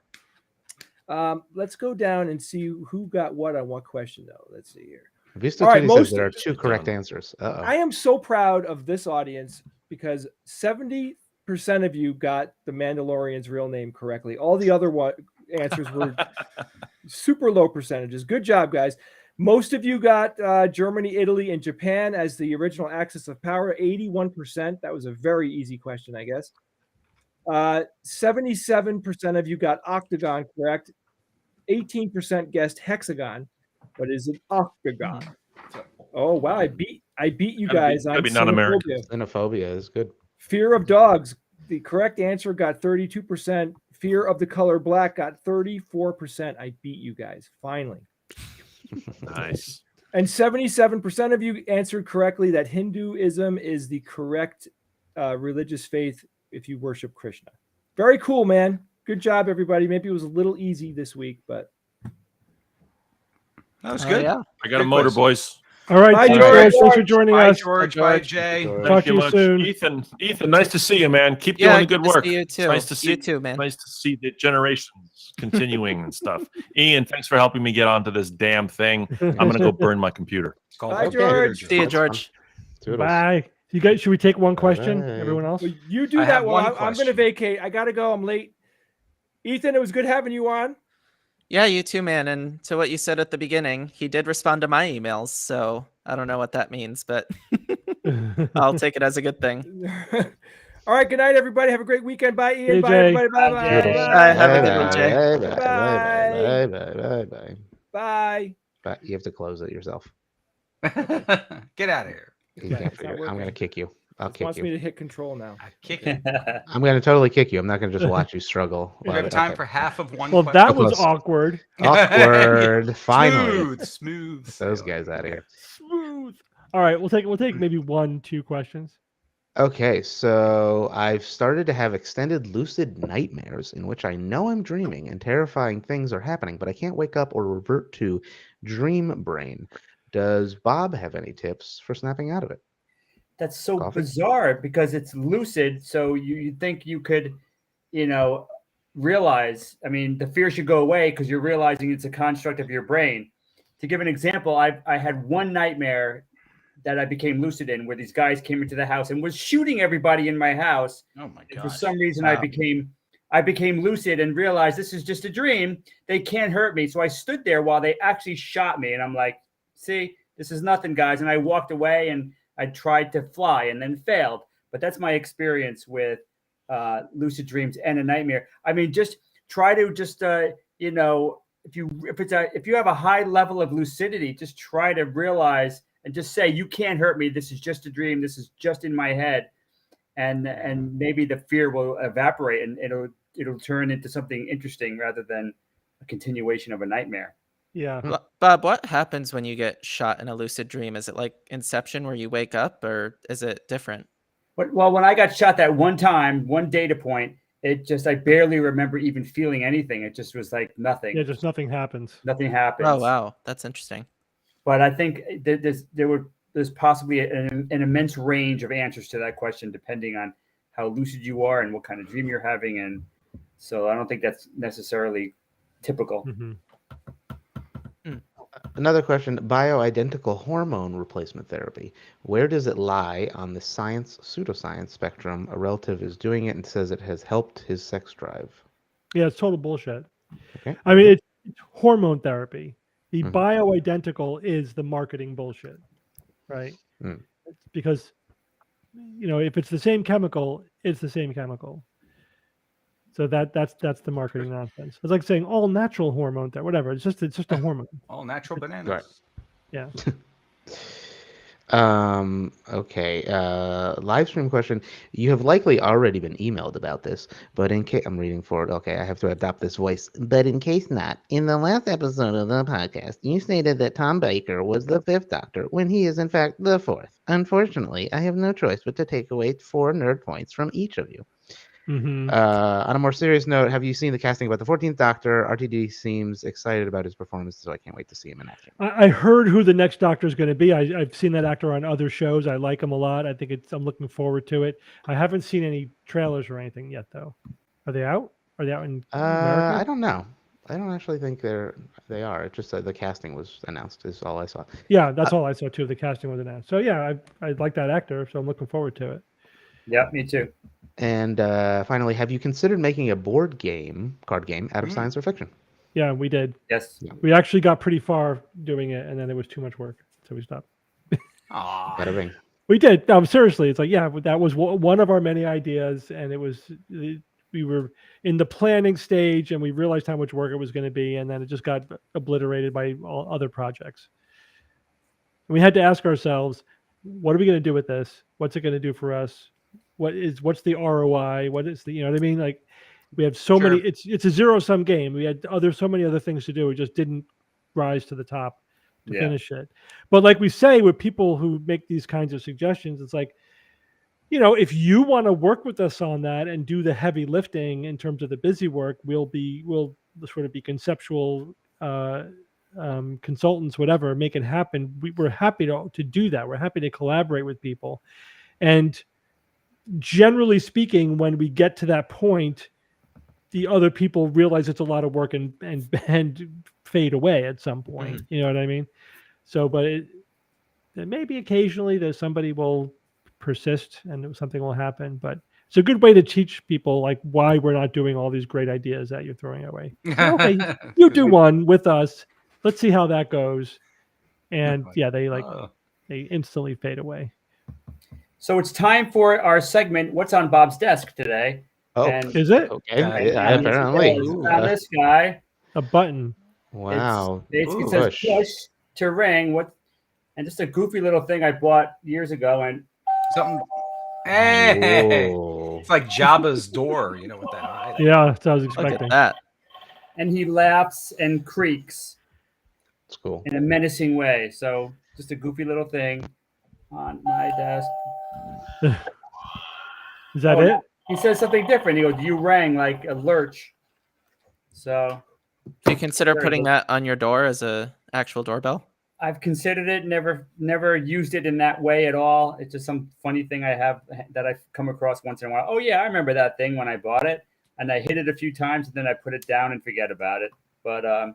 Let's go down and see who got what on what question, though. Let's see here. Visto All right, Tutti most says there are of- 2 correct answers. Uh-oh. I am so proud of this audience because 70% of you got the Mandalorian's real name correctly. All the other answers were super low percentages. Good job, guys. Most of you got Germany, Italy, and Japan as the original axis of power, 81%. That was a very easy question, I guess. 77% of you got octagon correct. 18% guessed hexagon, but is it octagon? Oh wow, I beat you Gotta be- guys gotta on be non-American. xenophobia. Xenophobia is good. Fear of dogs. The correct answer got 32%. Fear of the color black got 34%. I beat you guys finally. Nice. And 77% of you answered correctly that Hinduism is the correct religious faith if you worship Krishna. Very cool, man. Good job, everybody. Maybe it was a little easy this week, but That was Oh, good. yeah. I got a Good motor, quiz. boys. All right, Bye, George. George. Thanks for joining Bye, us. George. Bye, Bye, George. Jay. Talk Thank to you you much, soon. Ethan. Nice to see you, man. Keep Yeah, doing the good to work. see you It's too. nice to see You too, man. Nice to see the generations continuing and stuff. Ian, thanks for helping me get onto this damn thing. I'm gonna go burn my computer. It's called Bye, Okay. George. See you, That's fun. George. Toodles. Bye. You guys, should we take one question? Bye. Everyone else? well, you do I that have one. one I'm going to question. vacate. I got to go. I'm late. Ethan, it was good having you on. Yeah, you too, man. And to what you said at the beginning, he did respond to my emails, so I don't know what that means, but I'll take it as a good thing. All right. Good night, everybody. Have a great weekend. Bye, Ian. Hey, Bye, Jay. everybody. Bye, bye. Jay. Bye. Bye. Have a good one, Jay. Bye, bye, Bye. bye, bye, bye, bye. Bye. But you have to close it yourself. Get out of here. You can't it's not figure it. I'm working. gonna kick you. I'll Just kick wants you. me to hit control now. I kick it. I'm going to totally kick you. I'm not going to just watch you struggle. We have time for half of one Well, question. that was Close. awkward. Awkward. Finally. Smooth. Get those sailing. guys out of here. Smooth. All right, we'll take maybe 1-2 questions. Okay, so I've started to have extended lucid nightmares in which I know I'm dreaming and terrifying things are happening, but I can't wake up or revert to dream brain. Does Bob have any tips for snapping out of it? That's so Coffee? bizarre because it's lucid. So you think you could, realize, I mean, the fear should go away because you're realizing it's a construct of your brain. To give an example, I had one nightmare that I became lucid in where these guys came into the house and was shooting everybody in my house. Oh my And god. for some reason, Wow. I became lucid and realized this is just a dream. They can't hurt me. So I stood there while they actually shot me. And I'm like, see, this is nothing, guys. And I walked away and I tried to fly and then failed. But that's my experience with lucid dreams and a nightmare. I mean, just try to if you have a high level of lucidity, just try to realize and just say, you can't hurt me. This is just a dream. This is just in my head. And maybe the fear will evaporate and it'll turn into something interesting rather than a continuation of a nightmare. Yeah. Bob, what happens when you get shot in a lucid dream? Is it like Inception where you wake up, or is it different? Well, when I got shot that one time, one data point, I barely remember even feeling anything. It just was like nothing. Yeah, just nothing happens. Nothing happens. Oh, wow. That's interesting. But I think there's possibly an immense range of answers to that question, depending on how lucid you are and what kind of dream you're having. And so I don't think that's necessarily typical. Mm-hmm. Another question, bioidentical hormone replacement therapy. Where does it lie on the science pseudoscience spectrum? A relative is doing it and says it has helped his sex drive. Yeah, it's total bullshit. Okay. I mean, it's hormone therapy. The Mhm. bioidentical is the marketing bullshit, right? Mm. It's because, if it's the same chemical, it's the same chemical. So that's the marketing nonsense. It's like saying all natural hormone, whatever. It's just a hormone. All natural bananas. Right. Yeah. Okay. Live stream question. You have likely already been emailed about this, but in case I'm reading for it. Okay, I have to adopt this voice. But in case not, in the last episode of the podcast, you stated that Tom Baker was the 5th Doctor when he is in fact the 4th. Unfortunately, I have no choice but to take away 4 nerd points from each of you. Mm-hmm. On a more serious note, have you seen the casting about the 14th Doctor? RTD seems excited about his performance, so I can't wait to see him in action. I heard who the next Doctor is going to be. I've seen that actor on other shows. I like him a lot. I think I'm looking forward to it. I haven't seen any trailers or anything yet, though. Are they out? Are they out in America? I don't know. I don't actually think they are. It just the casting was announced is all I saw. Yeah, that's all I saw too. The casting was announced. So yeah, I like that actor, so I'm looking forward to it. Yeah, me too. And finally, have you considered making a card game out of science or fiction? Yeah, we did. Yes. We actually got pretty far doing it, and then it was too much work, so we stopped. Aw. Bada bing. We did. No, seriously, it's like, yeah, that was one of our many ideas, and we were in the planning stage, and we realized how much work it was going to be, and then it just got obliterated by all other projects. And we had to ask ourselves, what are we going to do with this? What's it going to do for us? What's the ROI? What is the, you know what I mean? Like, we have so many, it's a zero-sum game. We had so many other things to do. We just didn't rise to the top to finish it. But like we say with people who make these kinds of suggestions, it's like, you know, if you want to work with us on that and do the heavy lifting in terms of the busy work, we'll sort of be conceptual consultants, whatever, make it happen. We're happy to do that. We're happy to collaborate with people. And generally speaking, when we get to that point, the other people realize it's a lot of work and fade away at some point. You know what I mean? So, but maybe occasionally there's somebody will persist and something will happen, but it's a good way to teach people like why we're not doing all these great ideas that you're throwing away. So, okay, you do one with us. Let's see how that goes. And yeah, they instantly fade away. So it's time for our segment, What's on Bob's Desk today? Oh, and is it? Okay, apparently. This guy. A button. Wow. It says push to ring. And just a goofy little thing I bought years ago. And something. Hey, Whoa. it's like Jabba's door, you know, with that eye. Yeah, that's what I was Look at expecting. that. And he laughs and creaks It's cool. in a menacing way. So just a goofy little thing on my desk. Is that Oh, it? He says something different. He goes, "You rang like a lurch." So Do you consider Very putting good. that on your door as a actual doorbell? I've considered it, never used it in that way at all. It's just some funny thing I have that I've come across once in a while. Oh yeah, I remember that thing when I bought it, and I hit it a few times, and then I put it down and forget about it. But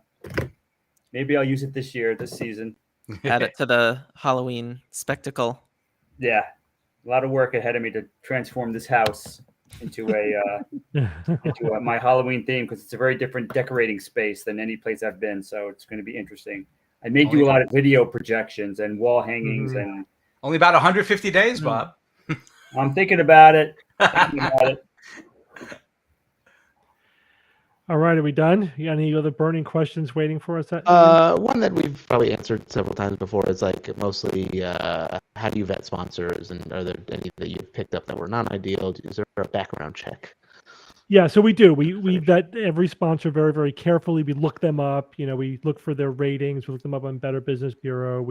maybe I'll use it this season. Add it to the Halloween spectacle. Yeah, a lot of work ahead of me to transform this house into my Halloween theme, because it's a very different decorating space than any place I've been. So it's going to be interesting. I may do a lot of video projections and wall hangings, and Only about 150 days, Bob. I'm thinking about it. All right, are we done? You got any other burning questions waiting for us? One that we've probably answered several times before is like mostly how do you vet sponsors, and are there any that you've picked up that were non-ideal? Is there a background check? Yeah, so we do. We vet every sponsor very, very carefully. We look them up. You know, we look for their ratings. We look them up on Better Business Bureau.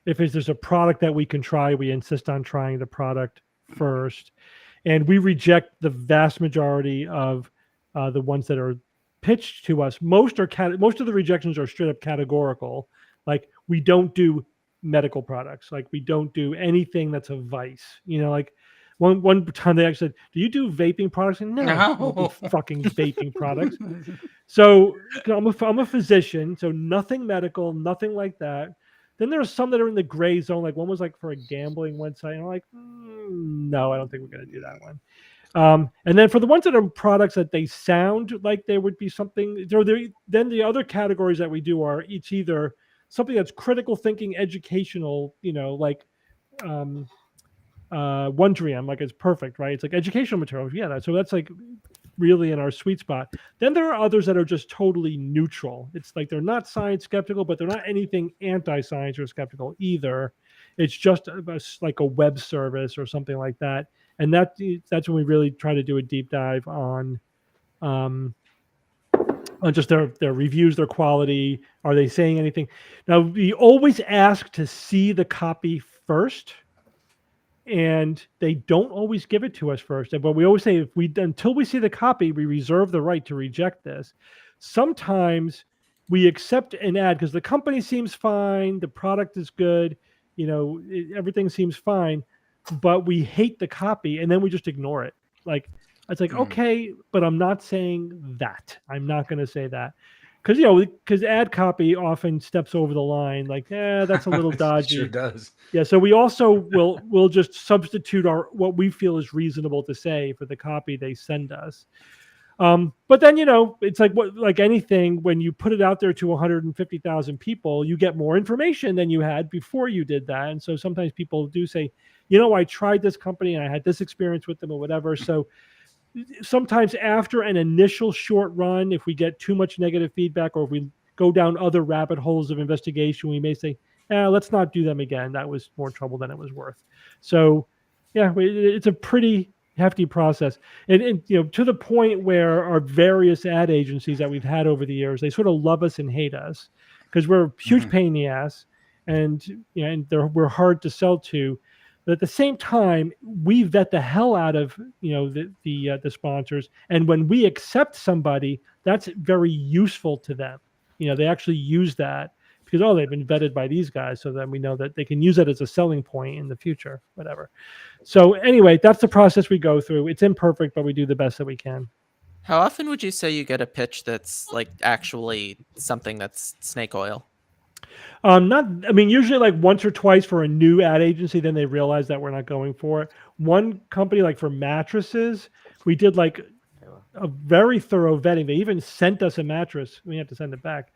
If there's a product that we can try, we insist on trying the product first, and we reject the vast majority of the ones that are pitched to us. Most of the rejections are straight up categorical. Like, we don't do medical products. Like, we don't do anything that's a vice. You know, like. One time they actually said, "Do you do vaping products?" And no, I don't do fucking vaping products. So I'm a physician, so nothing medical, nothing like that. Then there are some that are in the gray zone. Like one was like for a gambling website, and I'm like, no, I don't think we're going to do that one. And then for the ones that are products that they sound like they would be something, then the other categories that we do are it's either something that's critical thinking, educational, you know, like. Wondrium, like it's perfect, right? It's like educational materials. Yeah, so that's like really in our sweet spot. Then there are others that are just totally neutral. It's like they're not science skeptical, but they're not anything anti-science or skeptical either. It's just like a web service or something like that. And that's when we really try to do a deep dive on just their reviews, their quality. Are they saying anything? Now, we always ask to see the copy first. And they don't always give it to us first. But we always say until we see the copy, we reserve the right to reject this. Sometimes we accept an ad because the company seems fine, the product is good, you know, everything seems fine, but we hate the copy and then we just ignore it. Like it's like, okay, but I'm not saying that. I'm not going to say that. Because ad copy often steps over the line, like, that's a little dodgy. Sure does. Yeah, so we also will just substitute what we feel is reasonable to say for the copy they send us. But then, you know, it's like anything, when you put it out there to 150,000 people, you get more information than you had before you did that. And so sometimes people do say, you know, I tried this company and I had this experience with them or whatever. So sometimes after an initial short run, if we get too much negative feedback or if we go down other rabbit holes of investigation, we may say, let's not do them again. That was more trouble than it was worth. So yeah, it's a pretty hefty process. And you know, to the point where our various ad agencies that we've had over the years, they sort of love us and hate us because we're a huge pain in the ass, and you know, and we're hard to sell to. But at the same time, we vet the hell out of, you know, the sponsors, and when we accept somebody, that's very useful to them. You know, they actually use that because they've been vetted by these guys, so then we know that they can use that as a selling point in the future, whatever. So anyway, that's the process we go through. It's imperfect, but we do the best that we can. How often would you say you get a pitch that's like actually something that's snake oil? Usually like once or twice for a new ad agency, then they realize that we're not going for it. One company, like for mattresses, we did like a very thorough vetting. They even sent us a mattress. We had to send it back,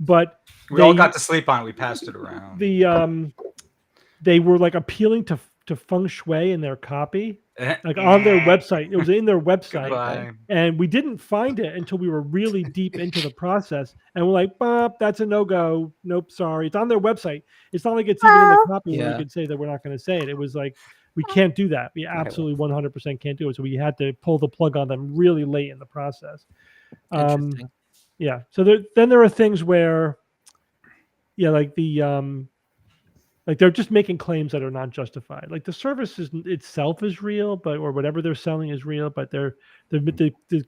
but we all got to sleep on it. We passed it around. They were like appealing to feng shui in their copy, like on their website. It was in their website, and we didn't find it until we were really deep into the process. And we're like, "Bob, that's a no-go. Nope, sorry." It's on their website. It's not like it's even in the copy where you could say that we're not going to say it. It was like, we can't do that. We absolutely 100% can't do it. So we had to pull the plug on them really late in the process. Interesting. Yeah. So then there are things where, yeah, like like they're just making claims that are not justified. Like the service itself is real, or whatever they're selling is real, but the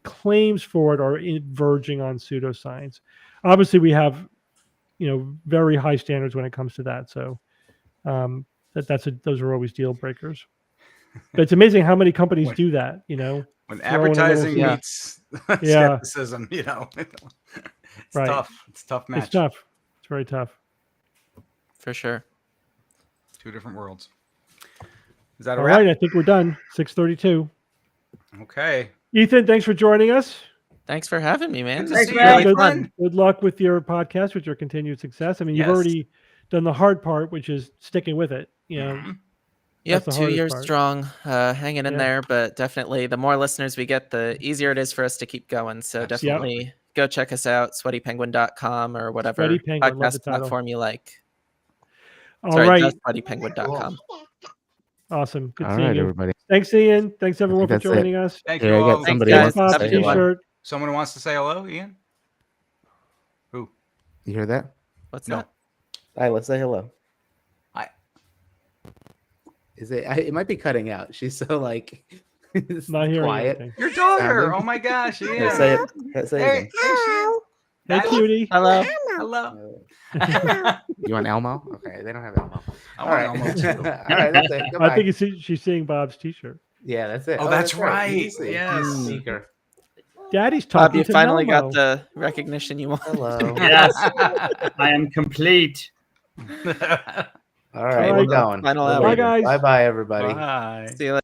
claims for it are verging on pseudoscience. Obviously, we have very high standards when it comes to that. So those are always deal breakers. But it's amazing how many companies do that. When throw in a little advertising thing. meets skepticism, it's Right. tough. It's a tough match. It's tough. It's very tough. For sure. Two different worlds. Is that a All wrap? right, I think we're done. 6:32. Okay. Ethan, thanks for joining us. Thanks for having me, man. Good to This see is you, really my fun. friend. Good luck with your podcast, with your continued success. I mean, you've Yes. already done the hard part, which is sticking with it. Mhm. Yep, the 2 hardest years part. strong, hanging in Yeah. there. But definitely, the more listeners we get, the easier it is for us to keep going. So Absolutely. definitely go check us out, sweatypenguin.com or whatever Sweaty Penguin, love the podcast title. platform you like. All Sorry, right. sweatypenguin.com. Awesome. Good All seeing right, you. everybody. Thanks, Ian. Thanks, everyone, for that's it. joining us. Thank Here, you I got all. somebody guys. wants to Bob's Have a say good hello. one. t-shirt. Someone who wants to say hello, Ian? Who? You hear that? What's No. that? All right, let's say hello. Hi. Is it? It might be cutting out. She's so like Not hearing quiet. anything. Your daughter. Sounding. Oh my gosh, Here, Ian. say it. Say it Hey, again. there she is. Hey, Hi. cutie. Hello. Hello. You want Elmo? Okay, they don't have Elmo. I All want right. Elmo too. All right, that's it. Goodbye. I think she's seeing Bob's t-shirt. Yeah, that's it. Oh, that's You right. see. Yes. Sneaker. Daddy's Bob, talking you to finally Elmo. got the recognition you wanted. Hello. Yes, I am complete. All right, All right. we're going. Final We're hour. Bye, leaving. guys. Bye-bye, everybody. Bye. See you later.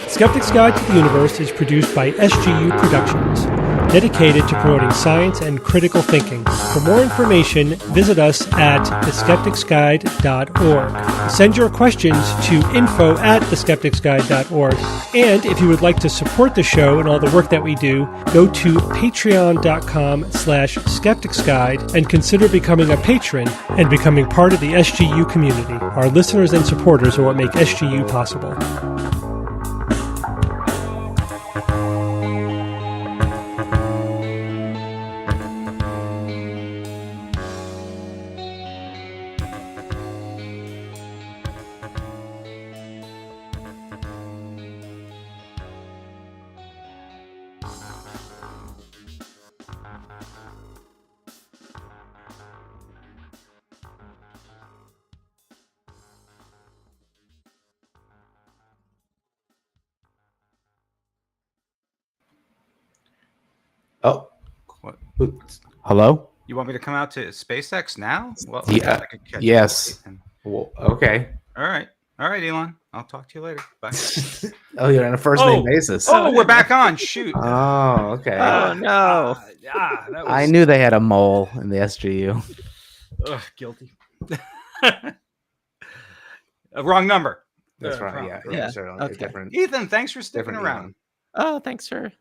Skeptic's Guide to the Universe is produced by SGU Productions, dedicated to promoting science and critical thinking. For more information, visit us at theskepticsguide.org. Send your questions to info@theskepticsguide.org. And if you would like to support the show and all the work that we do, go to patreon.com/skepticsguide and consider becoming a patron and becoming part of the SGU community. Our listeners and supporters are what make SGU possible. Oh, What? hello? You want me to come out to SpaceX now? Well, Yeah. I could catch Yes. you. Well, okay. All right, Elon. I'll talk to you later. Bye. Oh, you're on a first name basis. Oh, we're back on. Shoot. Oh, okay. Oh, no. That was, I knew they had a mole in the SGU. Ugh, guilty. Wrong number. That's right. wrong. Yeah. Yeah, Certainly. okay. Different. Ethan, thanks for sticking Different around. Elon. Oh, thanks for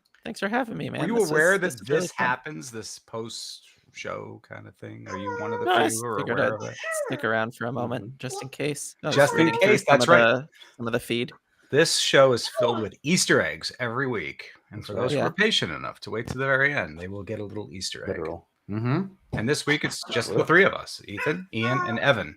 having me, man. Were you This aware was- that was really this fun. happens, this post-show kind of thing? Are you one of the No, I few who are figured aware I'd of it? stick around for a moment just in case. I was Just in reading through case, that's some of right. some of the feed. This show is filled with Easter eggs every week. And for those who Yeah. are patient enough to wait to the very end, they will get a little Easter egg. Literal. Mm-hmm. And this week, it's just the three of us, Ethan, Ian, and Evan.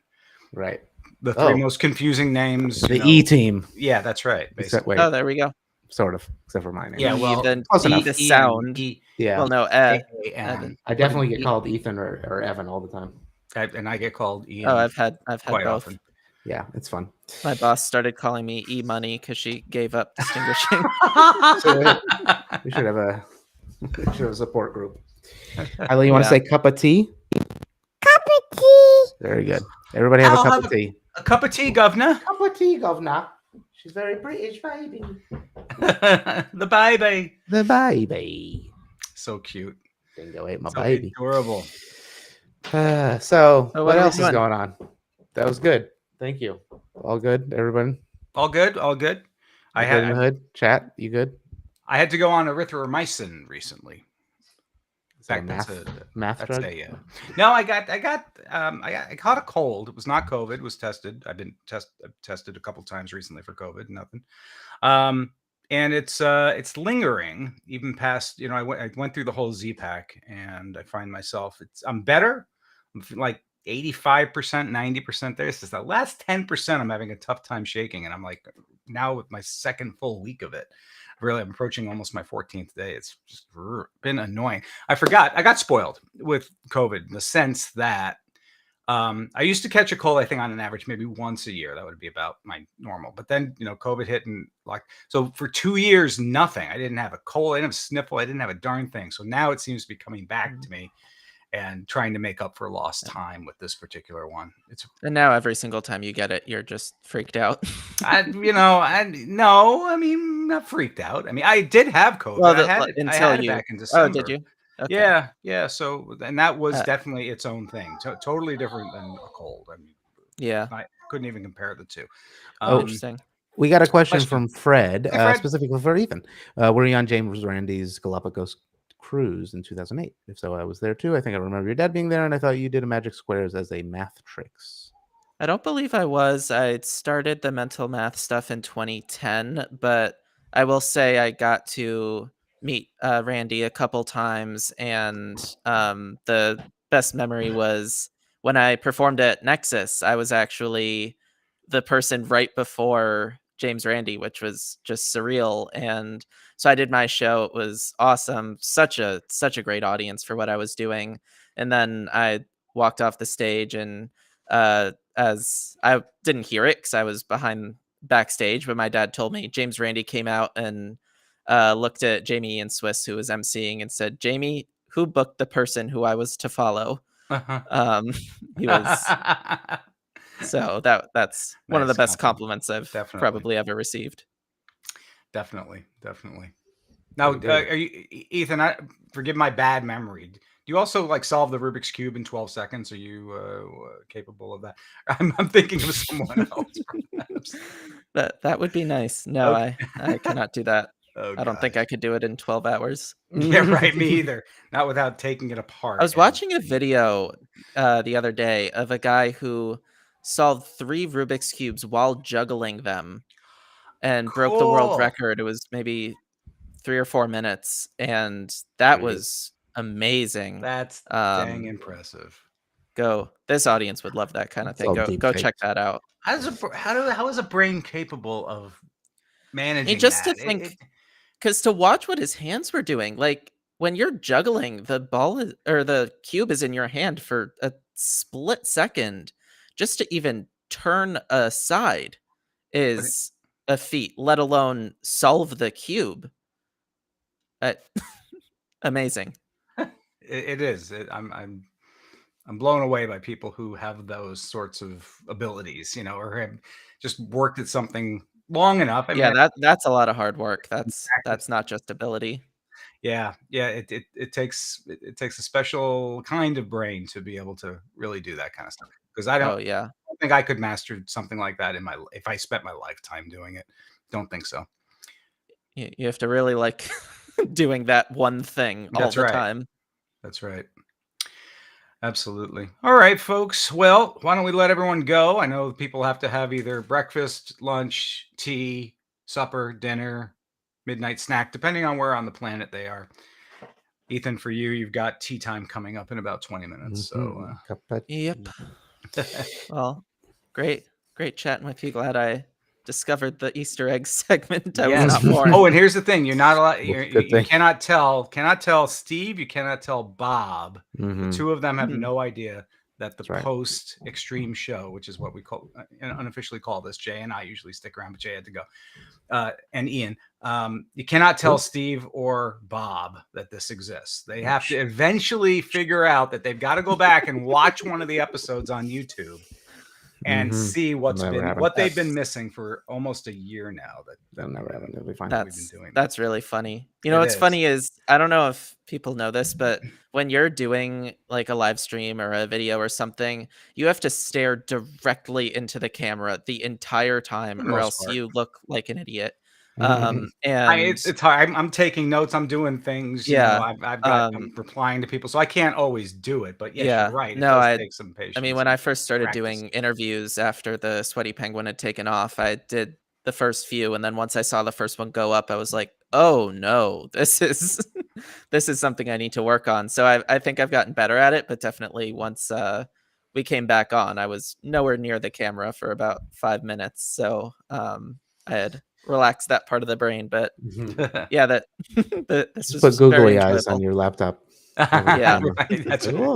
Right. The three Oh. most confusing names. The you know. E team. Yeah, that's right. Except, Basically. wait, Oh, there we go. sort of, except for my name. Yeah, well, then close enough. the sound. Yeah. Well, no, A-A-N. Evan. I definitely get E. called Ethan or Evan all the time. And I get called Ian Oh, I've had quite both. often. Yeah, it's fun. My boss started calling me E Money because she gave up distinguishing. We should have a support group. Eileen, you want to Yeah. say cup of tea? Cup of tea. Very good. Everybody have I'll a cup have of tea. A cup of tea, governor. Cup of tea, governor. She's very British, baby. The baby. The baby. So cute. Dingo ate my So baby. adorable. So So what what are we else is doing? going on? That was good. Thank you. All good, everyone. All good. All good. I Good in the had hood. Chat. You good? I had to go on erythromycin recently. Is that a That's math that's drug? a no. I caught a cold. It was not COVID. It was tested. I've tested a couple times recently for COVID. Nothing. And it's lingering even past. I went through the whole Z pack, and I find myself I'm better. I'm like 85%, 90% there. It's just the last 10% I'm having a tough time shaking, and I'm like now with my second full week of it. Really, I'm approaching almost my 14th day. It's just been annoying. I forgot. I got spoiled with COVID in the sense that I used to catch a cold, I think, on an average, maybe once a year. That would be about my normal. But then, COVID hit, and so for 2 years, nothing. I didn't have a cold. I didn't have a sniffle. I didn't have a darn thing. So now it seems to be coming back to me and trying to make up for lost time with this particular one. And now every single time you get it, you're just freaked out. No, I mean, not freaked out. I mean, I did have COVID. Well, I had it back in December. Oh, did you? Okay. Yeah. So, and that was definitely its own thing. Totally different than a cold. I mean, yeah, I couldn't even compare the two. Interesting. We got a question from Fred, Hey, Fred. specifically for Ethan. Were you on James Randi's Galapagos cruise in 2008? If so, I was there too. I think I remember your dad being there, and I thought you did a magic squares as a math tricks. I don't believe I was. I started the mental math stuff in 2010, but I will say I got to meet Randi a couple times, and the best memory was when I performed at Nexus. I was actually the person right before James Randi, which was just surreal. And so I did my show. It was awesome. Such a great audience for what I was doing. And then I walked off the stage, and as I didn't hear it because I was backstage, but my dad told me James Randi came out and looked at Jamie Ian Swiss, who was emceeing, and said, "Jamie, who booked the person who I was to follow?" He was so that's one of the best compliments I've probably ever received. Definitely. Now, are you, Ethan? Forgive my bad memory. Do you also solve the Rubik's Cube in 12 seconds? Are you capable of that? I'm thinking of someone else. Perhaps. That would be nice. No, okay. I cannot do that. Oh, I don't think I could do it in 12 hours. Yeah, right. Me either. Not without taking it apart. I was watching a video the other day of a guy who solved 3 Rubik's Cubes while juggling them and broke the world record. It was maybe 3 or 4 minutes, and that was amazing. That's dang impressive. This audience would love that kind of thing. Go check that out. How is a brain capable of managing just that? To think, because to watch what his hands were doing, when you're juggling, the ball or the cube is in your hand for a split second. Just to even turn aside is a feat, let alone solve the cube. Amazing. It is. I'm blown away by people who have those sorts of abilities, or have just worked at something long enough. That's a lot of hard work. That's not just ability. Yeah. It takes a special kind of brain to be able to really do that kind of stuff. Because I don't think I could master something like that if I spent my lifetime doing it. Don't think so. You have to really like doing that one thing all the time. That's right. Absolutely. All right, folks. Well, why don't we let everyone go? I know people have to have either breakfast, lunch, tea, supper, dinner, midnight snack, depending on where on the planet they are. Ethan, for you, you've got tea time coming up in about 20 minutes. So, yep. Well, great chatting with you. Glad I discovered the Easter egg segment. I was not warned. Oh, and here's the thing: you're not allowed. You cannot tell Steve. You cannot tell Bob. The two of them have no idea that the post extreme show, which is what we unofficially call this. Jay and I usually stick around, but Jay had to go. And Ian, you cannot tell Steve or Bob that this exists. They have to eventually figure out that they've got to go back and watch one of the episodes on YouTube and see what they've been missing for almost a year now. That'll never happen. It'll be fine. That's really funny. What's funny is, I don't know if people know this, but when you're doing like a live stream or a video or something, you have to stare directly into the camera the entire time, or else you look like an idiot. And it's hard. I'm taking notes. I'm doing things. Yeah, I'm replying to people, so I can't always do it. But yes, yeah, you're right. It no, does take some patience. I mean, when I first started practice. doing interviews after the Sweaty Penguin had taken off, I did the first few, and then once I saw the first one go up, I was like, oh no, this is this is something I need to work on. So I think I've gotten better at it, but definitely once we came back on, I was nowhere near the camera for about 5 minutes. So I had relaxed that part of the brain, but yeah, that this Just was put very googly eyes on enjoyable. your laptop. Yeah. Right, that's All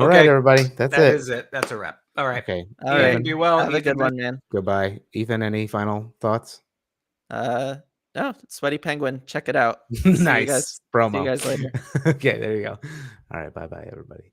right. right, everybody. That's That it. is it. That's a wrap. All right. Okay. All Ian, right. be well. Have a Ethan, good one, man. Goodbye. Ethan, any final thoughts? No, Sweaty Penguin. Check it out. See you Nice guys. promo. See you guys later. Okay, there you go. All right. Bye-bye, everybody.